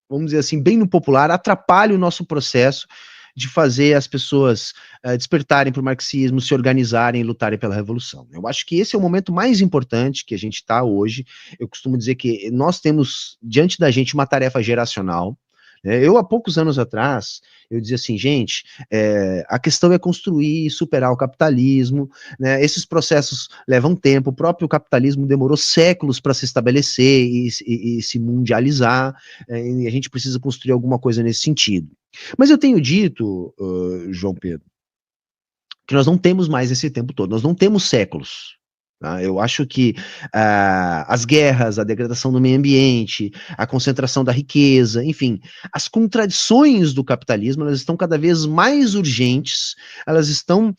vamos dizer assim, bem no popular, atrapalha o nosso processo de fazer as pessoas despertarem para o marxismo, se organizarem e lutarem pela revolução. Eu acho que esse é o momento mais importante que a gente está hoje. Eu costumo dizer que nós temos diante da gente uma tarefa geracional. Eu, há poucos anos atrás, eu dizia assim, gente, a questão é construir e superar o capitalismo, né? Esses processos levam tempo, o próprio capitalismo demorou séculos para se estabelecer e se mundializar, e a gente precisa construir alguma coisa nesse sentido. Mas eu tenho dito, João Pedro, que nós não temos mais esse tempo todo, nós não temos séculos. Tá? Eu acho que as guerras, a degradação do meio ambiente, a concentração da riqueza, enfim, as contradições do capitalismo, elas estão cada vez mais urgentes, elas estão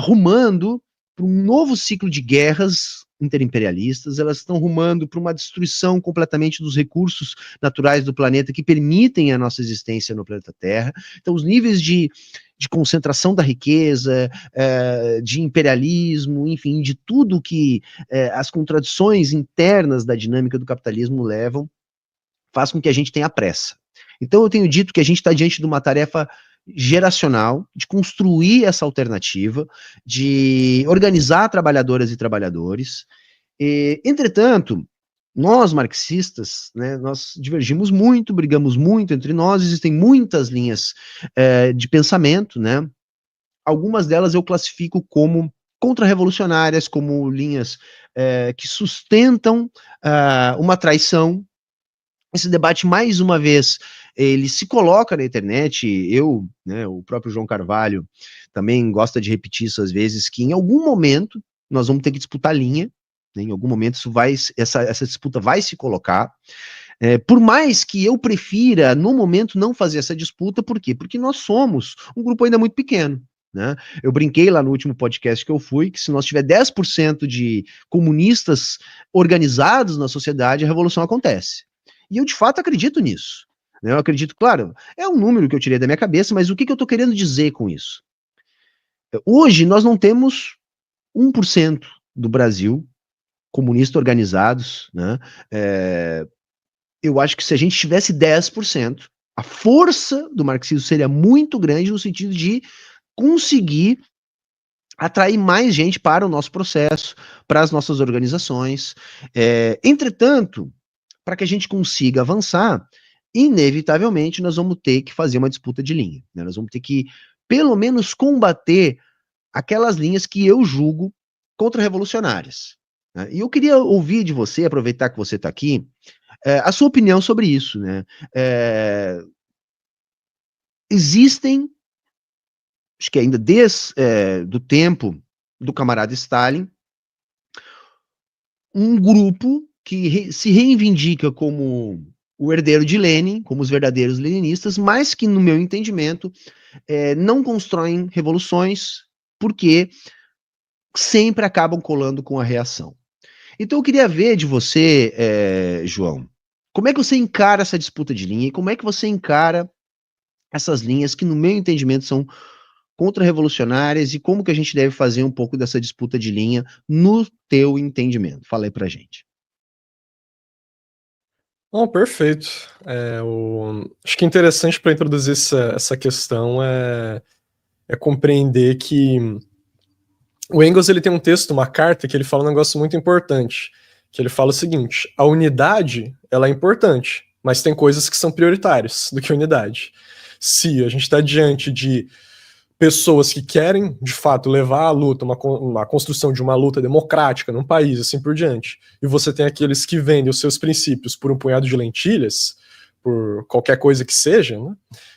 rumando para um novo ciclo de guerras interimperialistas, elas estão rumando para uma destruição completamente dos recursos naturais do planeta que permitem a nossa existência no planeta Terra. Então, os níveis de concentração da riqueza, de imperialismo, enfim, de tudo que as contradições internas da dinâmica do capitalismo levam, faz com que a gente tenha pressa. Então, eu tenho dito que a gente está diante de uma tarefa geracional, de construir essa alternativa, de organizar trabalhadoras e trabalhadores. Entretanto, nós marxistas, né, nós divergimos muito, brigamos muito entre nós, existem muitas linhas de pensamento, né, algumas delas eu classifico como contra-revolucionárias, como linhas que sustentam uma traição. Esse debate, mais uma vez, ele se coloca na internet, né, o próprio João Carvalho também gosta de repetir isso às vezes, que em algum momento nós vamos ter que disputar linha, né, em algum momento essa disputa vai se colocar, por mais que eu prefira, no momento, não fazer essa disputa, por quê? Porque nós somos um grupo ainda muito pequeno. Né? Eu brinquei lá no último podcast que eu fui, que se nós tiver 10% de comunistas organizados na sociedade, a revolução acontece. E eu, de fato, acredito nisso. Né? Eu acredito, claro, é um número que eu tirei da minha cabeça, mas o que eu estou querendo dizer com isso? Hoje, nós não temos 1% do Brasil comunistas organizados, né? Eu acho que se a gente tivesse 10%, a força do marxismo seria muito grande no sentido de conseguir atrair mais gente para o nosso processo, para as nossas organizações. Entretanto, para que a gente consiga avançar, inevitavelmente nós vamos ter que fazer uma disputa de linha. Né? Nós vamos ter que, pelo menos, combater aquelas linhas que eu julgo contra-revolucionárias. Né? E eu queria ouvir de você, aproveitar que você está aqui, a sua opinião sobre isso. Né? Existem, acho que ainda desde do tempo do camarada Stalin, um grupo que se reivindica como o herdeiro de Lenin, como os verdadeiros leninistas, mas que, no meu entendimento, não constroem revoluções, porque sempre acabam colando com a reação. Então eu queria ver de você, João, como é que você encara essa disputa de linha e como é que você encara essas linhas que, no meu entendimento, são contra-revolucionárias e como que a gente deve fazer um pouco dessa disputa de linha no teu entendimento? Fala aí pra gente. Oh, perfeito. Acho que interessante para introduzir essa questão é compreender que o Engels ele tem um texto, uma carta, que ele fala um negócio muito importante, que ele fala o seguinte: a unidade ela é importante, mas tem coisas que são prioritárias do que a unidade. Se a gente está diante de pessoas que querem, de fato, levar a luta, uma construção de uma luta democrática num país, assim por diante, e você tem aqueles que vendem os seus princípios por um punhado de lentilhas, por qualquer coisa que seja, né?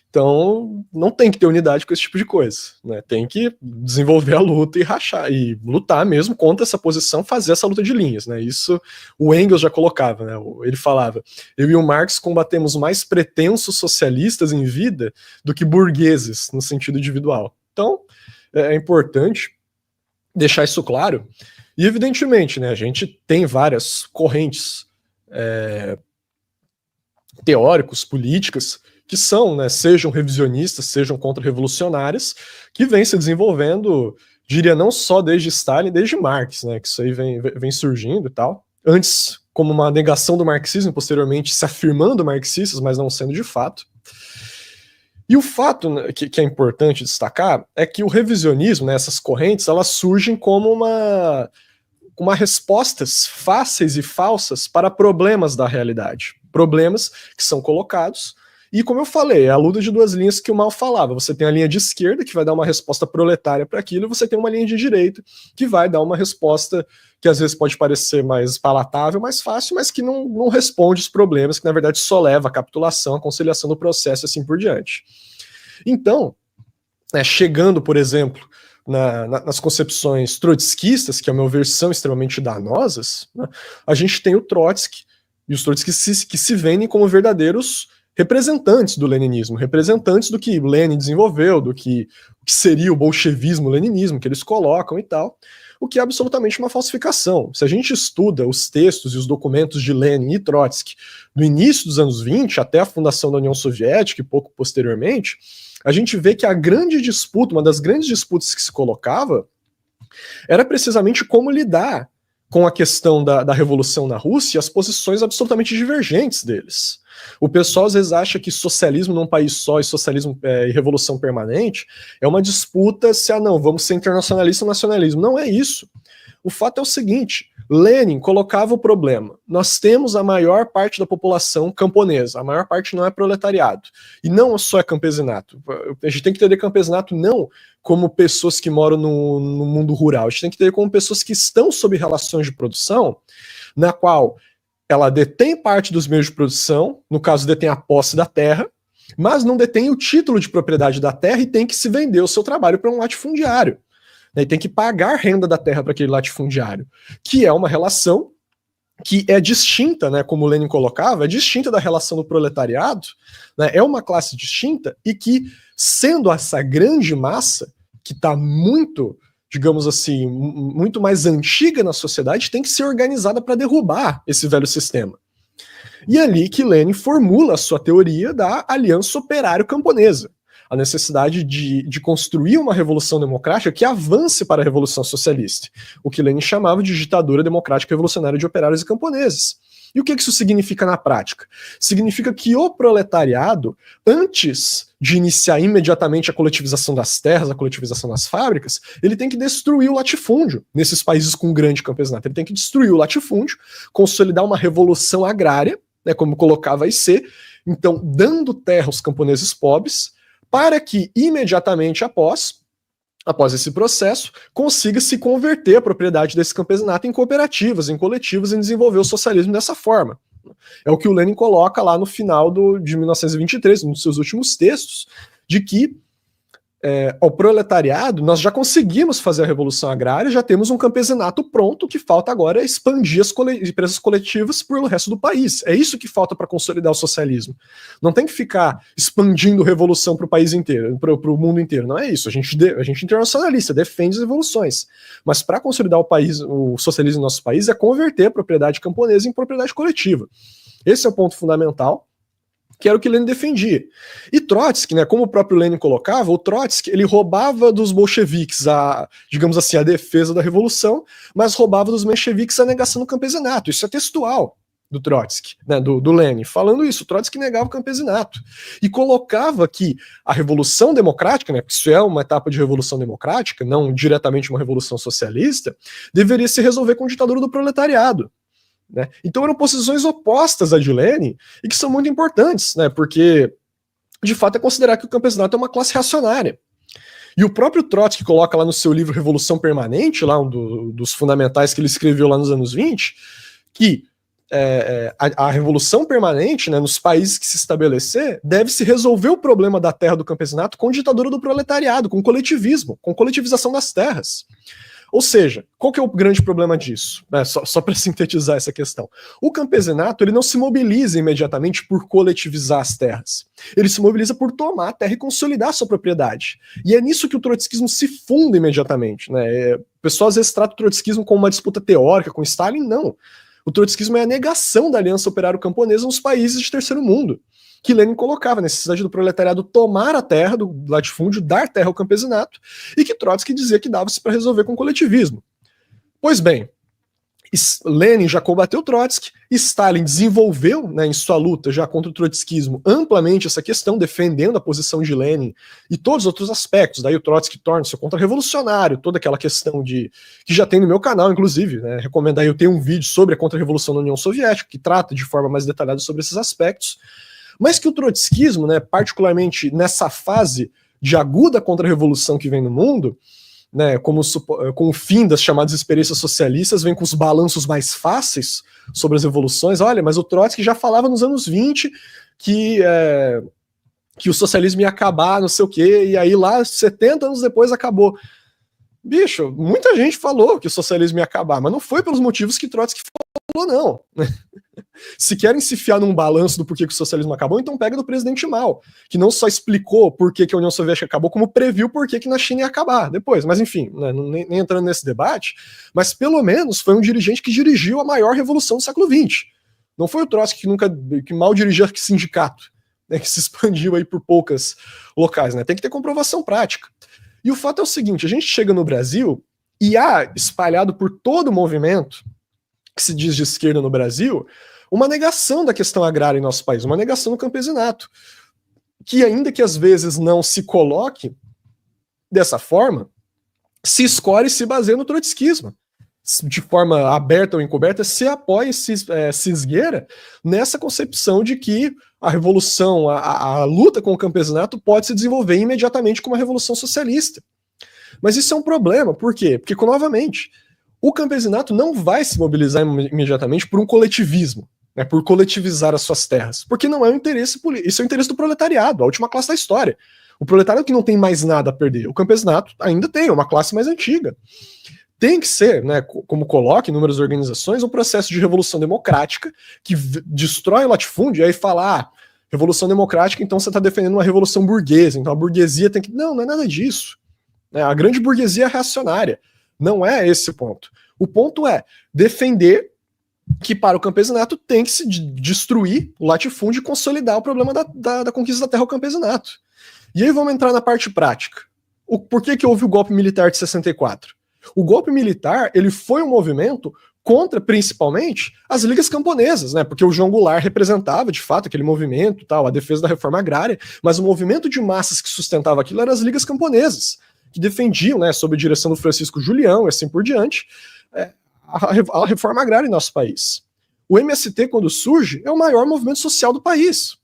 Então, não tem que ter unidade com esse tipo de coisa, né? Tem que desenvolver a luta e rachar, e lutar mesmo contra essa posição, fazer essa luta de linhas, né? Isso o Engels já colocava, né? Ele falava: eu e o Marx combatemos mais pretensos socialistas em vida do que burgueses, no sentido individual. Então, é importante deixar isso claro. E, evidentemente, né, a gente tem várias correntes teóricos, políticas, que são, né, sejam revisionistas, sejam contra-revolucionárias, que vêm se desenvolvendo, diria, não só desde Stalin, desde Marx, né, que isso aí vem surgindo e tal. Antes, como uma negação do marxismo, posteriormente se afirmando marxistas, mas não sendo de fato. E o fato, né, que é importante destacar é que o revisionismo, né, essas correntes, elas surgem como uma respostas fáceis e falsas para problemas da realidade. Problemas que são colocados. E como eu falei, é a luta de duas linhas que o Mao falava. Você tem a linha de esquerda, que vai dar uma resposta proletária para aquilo, e você tem uma linha de direita, que vai dar uma resposta que às vezes pode parecer mais palatável, mais fácil, mas que não responde os problemas, que na verdade só leva à capitulação, à conciliação do processo e assim por diante. Então, chegando, por exemplo, nas concepções trotskistas, que, ao meu ver, são extremamente danosas, né, a gente tem o Trotsky e os trotskistas que se vendem como verdadeiros representantes do leninismo, representantes do que Lenin desenvolveu, do que seria o bolchevismo, o leninismo, que eles colocam e tal, o que é absolutamente uma falsificação. Se a gente estuda os textos e os documentos de Lenin e Trotsky do início dos anos 20 até a fundação da União Soviética e pouco posteriormente, a gente vê que a grande disputa, uma das grandes disputas que se colocava, era precisamente como lidar com a questão da revolução na Rússia e as posições absolutamente divergentes deles. O pessoal às vezes acha que socialismo num país só e socialismo e revolução permanente é uma disputa se, não, vamos ser internacionalista ou nacionalismo. Não é isso. O fato é o seguinte, Lenin colocava o problema, nós temos a maior parte da população camponesa, a maior parte não é proletariado, e não só é campesinato. A gente tem que entender campesinato não como pessoas que moram no mundo rural, a gente tem que entender como pessoas que estão sob relações de produção, na qual ela detém parte dos meios de produção, no caso detém a posse da terra, mas não detém o título de propriedade da terra e tem que se vender o seu trabalho para um latifundiário. E tem que pagar renda da terra para aquele latifundiário, que é uma relação que é distinta, né, como o Lenin colocava, é distinta da relação do proletariado, né, é uma classe distinta e que, sendo essa grande massa, que está muito, digamos assim, muito mais antiga na sociedade, tem que ser organizada para derrubar esse velho sistema. E é ali que Lenin formula a sua teoria da aliança operário-camponesa, a necessidade de construir uma revolução democrática que avance para a revolução socialista, o que Lenin chamava de ditadura democrática revolucionária de operários e camponeses. E o que isso significa na prática? Significa que o proletariado, antes de iniciar imediatamente a coletivização das terras, a coletivização das fábricas, ele tem que destruir o latifúndio nesses países com grande campesinato. Ele tem que destruir o latifúndio, consolidar uma revolução agrária, né, como colocava a IC, então dando terra aos camponeses pobres, para que imediatamente após esse processo, consiga se converter a propriedade desse campesinato em cooperativas, em coletivos, e desenvolver o socialismo dessa forma. É o que o Lenin coloca lá no final de 1923, um dos seus últimos textos, de que ao proletariado nós já conseguimos fazer a revolução agrária, já temos um campesinato pronto, o que falta agora é expandir as empresas coletivas para o resto do país. É isso que falta para consolidar o socialismo. Não tem que ficar expandindo revolução para o país inteiro, para o mundo inteiro. Não é isso. A gente internacionalista, defende as revoluções. Mas para consolidar o socialismo no nosso país é converter a propriedade camponesa em propriedade coletiva. Esse é o ponto fundamental, que era o que Lenin defendia. E Trotsky, né, como o próprio Lenin colocava, o Trotsky ele roubava dos bolcheviques digamos assim, a defesa da revolução, mas roubava dos mencheviques a negação do campesinato. Isso é textual do Trotsky, né, do Lenin, falando isso. O Trotsky negava o campesinato e colocava que a revolução democrática, né, porque isso é uma etapa de revolução democrática, não diretamente uma revolução socialista, deveria se resolver com a ditadura do proletariado. Né? Então eram posições opostas à de Lenin e que são muito importantes, né? Porque de fato é considerar que o campesinato é uma classe reacionária. E o próprio Trotsky coloca lá no seu livro Revolução Permanente, lá dos fundamentais que ele escreveu lá nos anos 20, que a revolução permanente, né, nos países que se estabelecer, deve se resolver o problema da terra do campesinato com ditadura do proletariado, com coletivismo, com coletivização das terras. Ou seja, qual que é o grande problema disso? Só para sintetizar essa questão. O campesinato ele não se mobiliza imediatamente por coletivizar as terras. Ele se mobiliza por tomar a terra e consolidar a sua propriedade. E é nisso que o trotskismo se funda imediatamente. Né? O pessoal às vezes trata o trotskismo como uma disputa teórica com Stalin. Não. O trotskismo é a negação da aliança operário-camponesa nos países de terceiro mundo, que Lenin colocava, a necessidade do proletariado tomar a terra do latifúndio, dar terra ao campesinato, e que Trotsky dizia que dava-se para resolver com coletivismo. Pois bem, Lenin já combateu Trotsky, Stalin desenvolveu, né, em sua luta já contra o trotskismo amplamente essa questão, defendendo a posição de Lenin e todos os outros aspectos. Daí o Trotsky torna-se contra-revolucionário, toda aquela questão que já tem no meu canal, inclusive, né, recomendo aí, eu tenho um vídeo sobre a contra-revolução na União Soviética, que trata de forma mais detalhada sobre esses aspectos, mas que o trotskismo, né, particularmente nessa fase de aguda contra-revolução que vem no mundo, né, com o fim das chamadas experiências socialistas, vem com os balanços mais fáceis sobre as revoluções. Olha, mas o Trotsky já falava nos anos 20 que o socialismo ia acabar, não sei o quê, e aí lá, 70 anos depois, acabou. bicho, muita gente falou que o socialismo ia acabar, mas não foi pelos motivos que Trotsky falou, não. Se querem se fiar num balanço do porquê que o socialismo acabou, então pega do presidente Mao, que não só explicou por que a União Soviética acabou, como previu por que na China ia acabar depois. Mas enfim, né, nem entrando nesse debate, mas pelo menos foi um dirigente que dirigiu a maior revolução do século XX. Não foi o Trotsky que mal dirigia sindicato, né, que se expandiu aí por poucas locais. Né? Tem que ter comprovação prática. E o fato é o seguinte, a gente chega no Brasil e há espalhado por todo o movimento que se diz de esquerda no Brasil, uma negação da questão agrária em nosso país, uma negação do campesinato, que ainda que às vezes não se coloque dessa forma, se escolhe e se baseia no trotskismo. De forma aberta ou encoberta, se apoia e se esgueira nessa concepção de que a revolução, a luta com o campesinato pode se desenvolver imediatamente como uma revolução socialista. Mas isso é um problema, por quê? Porque, novamente, o campesinato não vai se mobilizar imediatamente por um coletivismo, né, por coletivizar as suas terras, porque não é um interesse político, isso é o interesse do proletariado, a última classe da história. O proletariado que não tem mais nada a perder, o campesinato ainda tem, é uma classe mais antiga. Tem que ser, né, como coloca inúmeras organizações, um processo de revolução democrática que destrói o latifúndio e aí fala, revolução democrática, então você está defendendo uma revolução burguesa, então a burguesia tem que... Não é nada disso. A grande burguesia é reacionária. Não é esse o ponto. O ponto é defender que para o campesinato tem que se destruir o latifúndio e consolidar o problema da conquista da terra ao campesinato. E aí vamos entrar na parte prática. Por que houve o golpe militar de 64? O golpe militar ele foi um movimento contra, principalmente, as ligas camponesas, né? Porque o João Goulart representava, de fato, aquele movimento, a defesa da reforma agrária, mas o movimento de massas que sustentava aquilo eram as ligas camponesas, que defendiam, né, sob a direção do Francisco Julião e assim por diante, a reforma agrária em nosso país. O MST, quando surge, é o maior movimento social do país,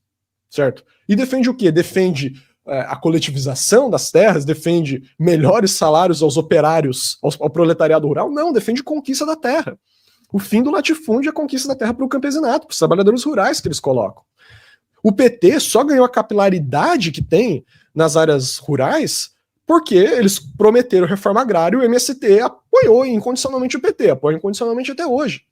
certo? E defende o quê? Defende a coletivização das terras, defende melhores salários aos operários, ao proletariado rural? Não, defende conquista da terra. O fim do latifúndio é a conquista da terra para o campesinato, para os trabalhadores rurais que eles colocam. O PT só ganhou a capilaridade que tem nas áreas rurais porque eles prometeram reforma agrária e o MST apoiou incondicionalmente o PT, apoia incondicionalmente até hoje.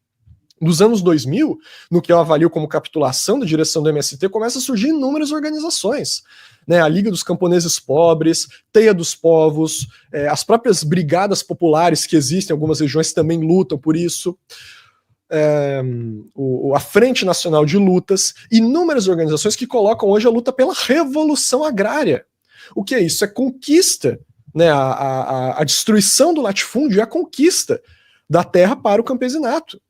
Nos anos 2000, no que eu avalio como capitulação da direção do MST, começa a surgir inúmeras organizações. Né, a Liga dos Camponeses Pobres, Teia dos Povos, as próprias brigadas populares que existem em algumas regiões também lutam por isso. A Frente Nacional de Lutas, inúmeras organizações que colocam hoje a luta pela revolução agrária. O que é isso? É conquista, né, a destruição do latifúndio e a conquista da terra para o campesinato.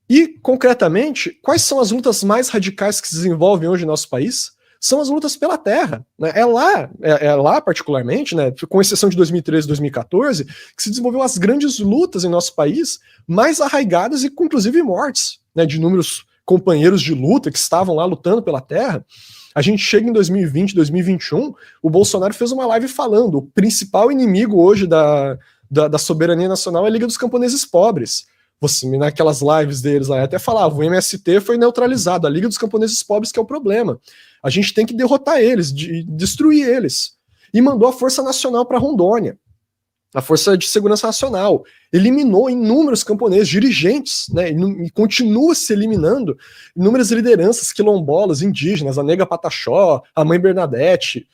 E, concretamente, quais são as lutas mais radicais que se desenvolvem hoje no nosso país? São as lutas pela terra. Né? É lá, particularmente, né, com exceção de 2013 e 2014, que se desenvolveu as grandes lutas em nosso país, mais arraigadas e, inclusive, mortes, né, de inúmeros companheiros de luta que estavam lá lutando pela terra. A gente chega em 2020, 2021, o Bolsonaro fez uma live falando o principal inimigo hoje da soberania nacional é a Liga dos Camponeses Pobres. Você, naquelas lives deles lá, até falava, o MST foi neutralizado, a Liga dos Camponeses Pobres que é o problema. A gente tem que derrotar eles, destruir eles. E mandou a Força Nacional para Rondônia, a Força de Segurança Nacional. Eliminou inúmeros camponeses, dirigentes, né, e continua se eliminando inúmeras lideranças quilombolas, indígenas, a Nega Pataxó, a Mãe Bernadette,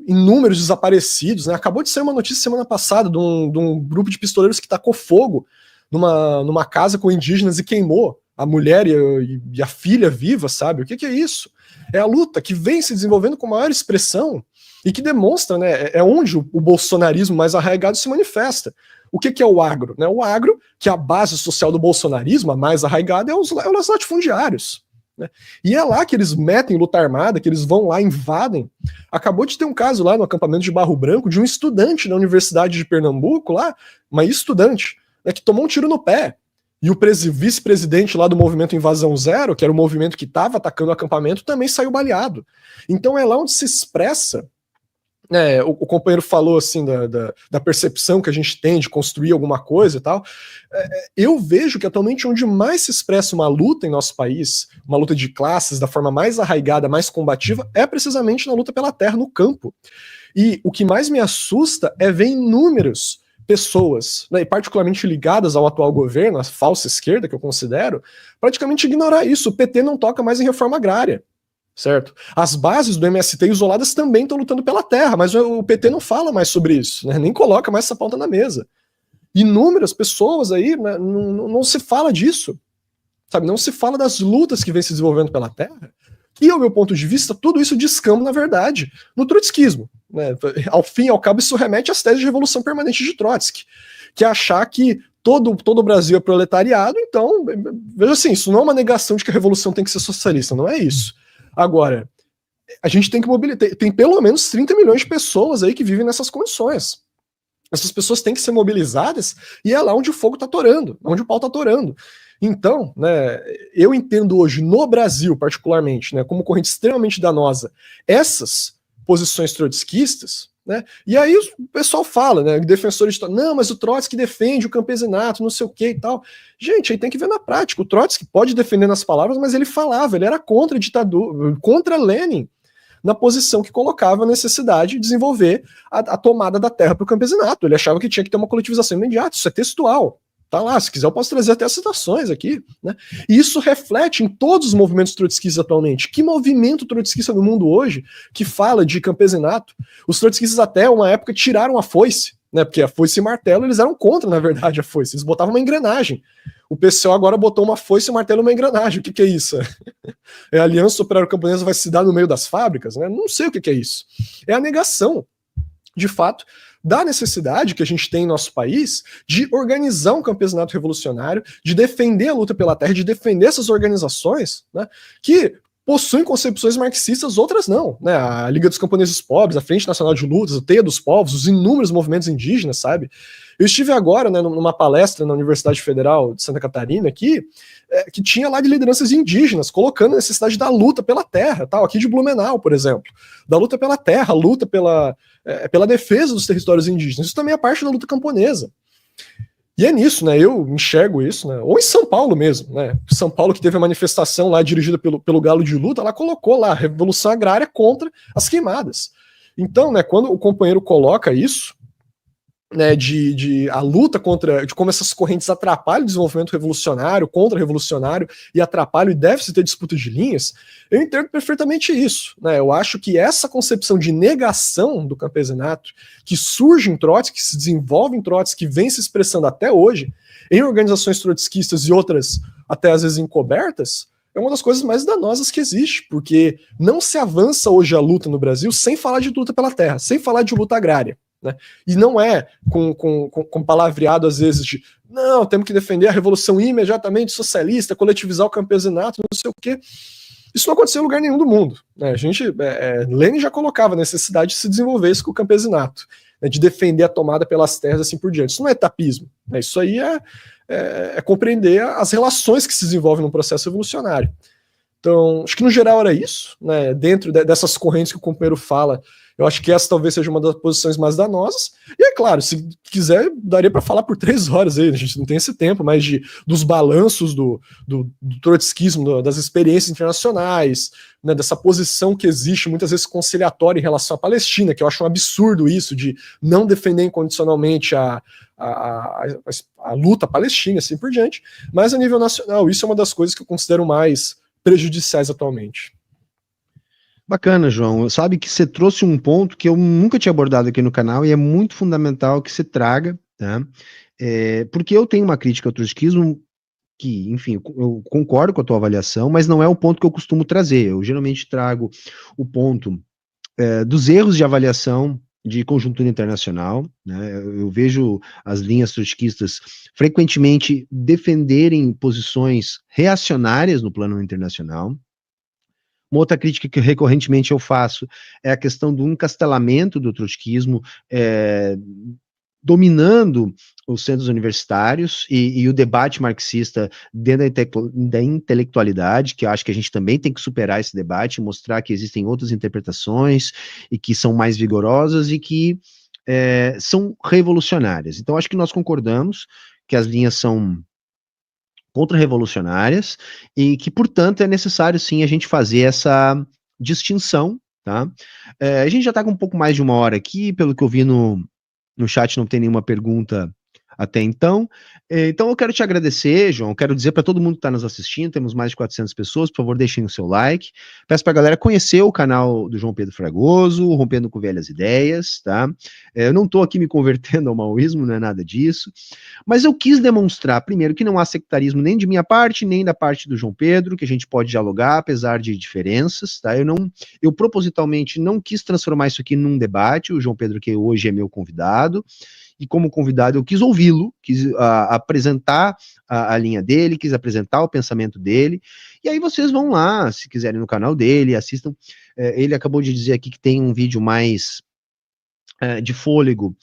inúmeros desaparecidos. Né. Acabou de sair uma notícia semana passada de um grupo de pistoleiros que tacou fogo numa casa com indígenas e queimou a mulher e a filha viva, sabe? O que é isso? É a luta que vem se desenvolvendo com maior expressão e que demonstra, né, é onde o bolsonarismo mais arraigado se manifesta. O que é o agro? Né? O agro, que é a base social do bolsonarismo, a mais arraigada, é os latifundiários. Né? E é lá que eles metem luta armada, que eles vão lá, invadem. Acabou de ter um caso lá no acampamento de Barro Branco de um estudante da Universidade de Pernambuco, lá, uma estudante, né, que tomou um tiro no pé. E o vice-presidente lá do movimento Invasão Zero, que era o movimento que estava atacando o acampamento, também saiu baleado. Então é lá onde se expressa, né, o companheiro falou assim da percepção que a gente tem de construir alguma coisa e tal. Eu vejo que atualmente onde mais se expressa uma luta em nosso país, uma luta de classes da forma mais arraigada, mais combativa, é precisamente na luta pela terra, no campo. E o que mais me assusta é ver inúmeros pessoas, né, e particularmente ligadas ao atual governo, a falsa esquerda, que eu considero, praticamente ignorar isso. O PT não toca mais em reforma agrária, certo? As bases do MST isoladas também estão lutando pela terra, mas o PT não fala mais sobre isso, né, nem coloca mais essa pauta na mesa. Inúmeras pessoas aí, né, não se fala disso, sabe? Não se fala das lutas que vem se desenvolvendo pela terra. E, ao meu ponto de vista, tudo isso descamba, na verdade, no trotskismo. Né? Ao fim e ao cabo, isso remete às teses de revolução permanente de Trotsky, que é achar que todo o Brasil é proletariado, então, veja assim, isso não é uma negação de que a revolução tem que ser socialista, não é isso. Agora, a gente tem que mobilizar, tem pelo menos 30 milhões de pessoas aí que vivem nessas condições. Essas pessoas têm que ser mobilizadas e é lá onde o fogo está torando, onde o pau está torando. Então, né, eu entendo hoje no Brasil, particularmente, né, como corrente extremamente danosa, essas posições trotskistas, né, e aí o pessoal fala, né, defensores de não, mas o Trotsky defende o campesinato, não sei o que e tal. Gente, aí tem que ver na prática. O Trotsky pode defender nas palavras, mas ele falava, ele era contra a ditadura, contra Lenin, na posição que colocava a necessidade de desenvolver a tomada da terra para o campesinato. Ele achava que tinha que ter uma coletivização imediata, isso é textual. Tá lá, se quiser eu posso trazer até as citações aqui, né? E isso reflete em todos os movimentos trotskistas atualmente. Que movimento trotskista no mundo hoje que fala de campesinato? Os trotskistas até uma época tiraram a foice, né? Porque a foice e martelo, eles eram contra, na verdade, a foice. Eles botavam uma engrenagem. O PCO agora botou uma foice e um martelo numa engrenagem. O que é isso? É a Aliança Operária Camponesa vai se dar no meio das fábricas? Né? Não sei o que é isso. É a negação, de fato, da necessidade que a gente tem em nosso país de organizar um campesinato revolucionário, de defender a luta pela terra, de defender essas organizações, né, que possuem concepções marxistas, outras não, né, a Liga dos Camponeses Pobres, a Frente Nacional de Lutas, a Teia dos Povos, os inúmeros movimentos indígenas, sabe? Eu estive agora, né, numa palestra na Universidade Federal de Santa Catarina aqui, que tinha lá de lideranças indígenas, colocando a necessidade da luta pela terra, tal, aqui de Blumenau, por exemplo, da luta pela terra, luta pela defesa dos territórios indígenas. Isso também é parte da luta camponesa. E é nisso, né? Eu enxergo isso, né? Ou em São Paulo mesmo, né? São Paulo, que teve a manifestação lá dirigida pelo Galo de Luta, ela colocou lá a revolução agrária contra as queimadas. Então, né, quando o companheiro coloca isso, né, de a luta contra, de como essas correntes atrapalham o desenvolvimento revolucionário, contra-revolucionário, e atrapalham e deve-se ter disputa de linhas, eu entendo perfeitamente isso. Né? Eu acho que essa concepção de negação do campesinato, que surge em Trotsky, que se desenvolve em Trotsky, que vem se expressando até hoje, em organizações trotskistas e outras até às vezes encobertas, é uma das coisas mais danosas que existe, porque não se avança hoje a luta no Brasil sem falar de luta pela terra, sem falar de luta agrária. Né? E não é com palavreado às vezes de não, temos que defender a revolução imediatamente socialista, coletivizar o campesinato, não sei o quê. Isso não aconteceu em lugar nenhum do mundo. Né? Lenin já colocava a necessidade de se desenvolver isso com o campesinato, né? De defender a tomada pelas terras assim por diante. Isso não é etapismo. Né? Isso aí é compreender as relações que se desenvolvem no processo revolucionário. Então, acho que no geral era isso, né? Dentro dessas correntes que o companheiro fala, eu acho que essa talvez seja uma das posições mais danosas. E é claro, se quiser, daria para falar por 3 horas aí, a gente não tem esse tempo, mas dos balanços do trotskismo, das experiências internacionais, né, dessa posição que existe, muitas vezes conciliatória em relação à Palestina, que eu acho um absurdo isso, de não defender incondicionalmente a luta palestina, assim por diante. Mas a nível nacional, isso é uma das coisas que eu considero mais prejudiciais atualmente. Bacana, João. Sabe que você trouxe um ponto que eu nunca tinha abordado aqui no canal e é muito fundamental que você traga, tá? Porque eu tenho uma crítica ao trotskismo que, enfim, eu concordo com a tua avaliação, mas não é o ponto que eu costumo trazer. Eu geralmente trago o ponto dos erros de avaliação de conjuntura internacional, né? Eu vejo as linhas trotskistas frequentemente defenderem posições reacionárias no plano internacional. Uma outra crítica que recorrentemente eu faço é a questão do encastelamento do trotskismo dominando os centros universitários e o debate marxista dentro da intelectualidade, que eu acho que a gente também tem que superar esse debate, mostrar que existem outras interpretações e que são mais vigorosas e que são revolucionárias. Então, acho que nós concordamos que as linhas são contra-revolucionárias e que, portanto, é necessário, sim, a gente fazer essa distinção, tá? A gente já está com um pouco mais de 1 hora aqui, pelo que eu vi no No chat não tem nenhuma pergunta até então. Então eu quero te agradecer, João, quero dizer para todo mundo que está nos assistindo, temos mais de 400 pessoas, por favor, deixem o seu like. Peço para a galera conhecer o canal do João Pedro Fragoso, Rompendo com Velhas Ideias, tá? Eu não estou aqui me convertendo ao maoísmo, não é nada disso, mas eu quis demonstrar, primeiro, que não há sectarismo nem de minha parte, nem da parte do João Pedro, que a gente pode dialogar, apesar de diferenças, tá? Eu propositalmente não quis transformar isso aqui num debate, o João Pedro, que hoje é meu convidado, e como convidado eu quis ouvi-lo, quis apresentar a linha dele, quis apresentar o pensamento dele, e aí vocês vão lá, se quiserem, no canal dele, assistam. Ele acabou de dizer aqui que tem um vídeo mais de fôlego,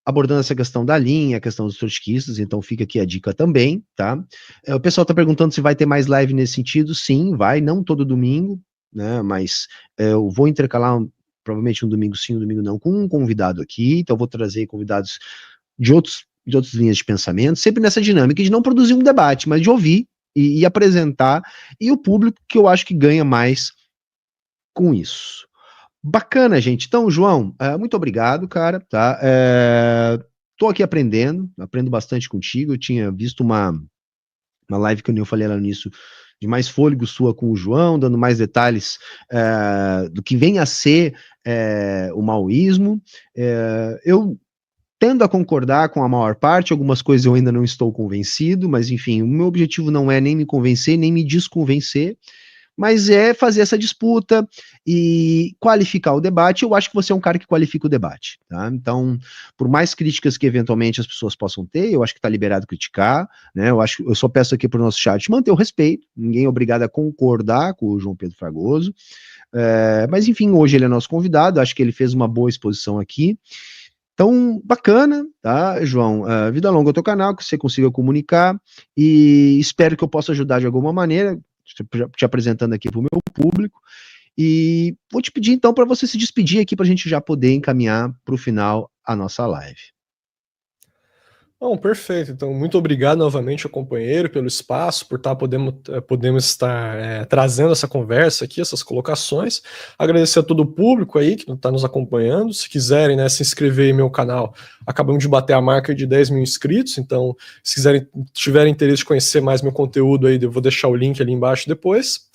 abordando essa questão da linha, a questão dos trotskistas, então fica aqui a dica também, tá? O pessoal tá perguntando se vai ter mais live nesse sentido, sim, vai, não todo domingo, né, mas eu vou intercalar provavelmente um domingo sim, um domingo não, com um convidado aqui, então eu vou trazer convidados de outras linhas de pensamento, sempre nessa dinâmica de não produzir um debate, mas de ouvir e apresentar, e o público que eu acho que ganha mais com isso. Bacana, gente. Então, João, muito obrigado, cara, tá? Tô aqui aprendo bastante contigo, eu tinha visto uma live que eu falei lá no início, de mais fôlego sua com o João, dando mais detalhes do que vem a ser o maoísmo. Eu tendo a concordar com a maior parte, algumas coisas eu ainda não estou convencido, mas enfim, o meu objetivo não é nem me convencer, nem me desconvencer, mas é fazer essa disputa e qualificar o debate. Eu acho que você é um cara que qualifica o debate, tá? Então, por mais críticas que eventualmente as pessoas possam ter, eu acho que está liberado criticar, né? Eu só peço aqui para o nosso chat manter o respeito, ninguém é obrigado a concordar com o João Pedro Fragoso, mas enfim, hoje ele é nosso convidado, acho que ele fez uma boa exposição aqui. Então, bacana, tá, João? Vida longa ao teu canal, que você consiga comunicar, e espero que eu possa ajudar de alguma maneira, te apresentando aqui para o meu público, e vou te pedir então para você se despedir aqui para a gente já poder encaminhar para o final a nossa live. Bom, perfeito. Então, muito obrigado novamente ao companheiro pelo espaço, por podemos estar trazendo essa conversa aqui, essas colocações. Agradecer a todo o público aí que está nos acompanhando. Se quiserem, né, se inscrever em meu canal, acabamos de bater a marca de 10 mil inscritos, então se tiverem interesse de conhecer mais meu conteúdo aí, eu vou deixar o link ali embaixo depois.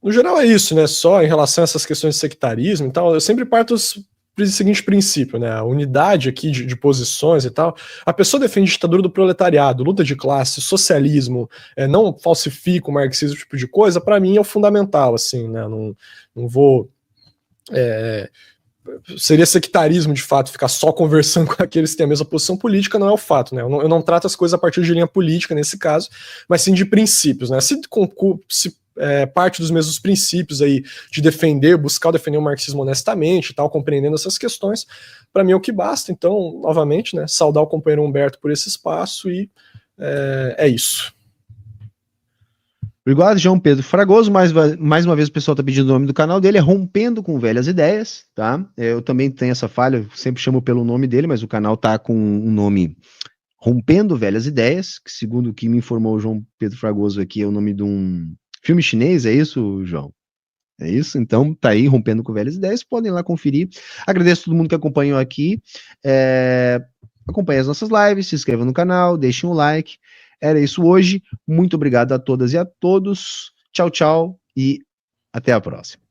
No geral é isso, né? Só em relação a essas questões de sectarismo e tal, eu sempre parto do seguinte princípio, né? A unidade aqui de posições e tal. A pessoa defende ditadura do proletariado, luta de classe, socialismo, não falsifica o marxismo, tipo de coisa, para mim é o fundamental, assim, né? Não vou. Seria sectarismo, de fato, ficar só conversando com aqueles que têm a mesma posição política, não é o fato, né? Eu não trato as coisas a partir de linha política nesse caso, mas sim de princípios, né? Se parte dos mesmos princípios aí de buscar defender o marxismo honestamente e tal, compreendendo essas questões, para mim é o que basta. Então, novamente, né, saudar o companheiro Humberto por esse espaço e é isso. Obrigado, João Pedro Fragoso. Mais uma vez o pessoal está pedindo o nome do canal dele, é Rompendo com Velhas Ideias, tá? Eu também tenho essa falha, eu sempre chamo pelo nome dele, mas o canal tá com um nome Rompendo Velhas Ideias, que segundo o que me informou o João Pedro Fragoso aqui, é o nome de um filme chinês, é isso, João? É isso? Então tá aí, Rompendo com Velhas Ideias, podem lá conferir. Agradeço a todo mundo que acompanhou aqui. Acompanhe as nossas lives, se inscreva no canal, deixem um like. Era isso hoje. Muito obrigado a todas e a todos. Tchau, tchau e até a próxima.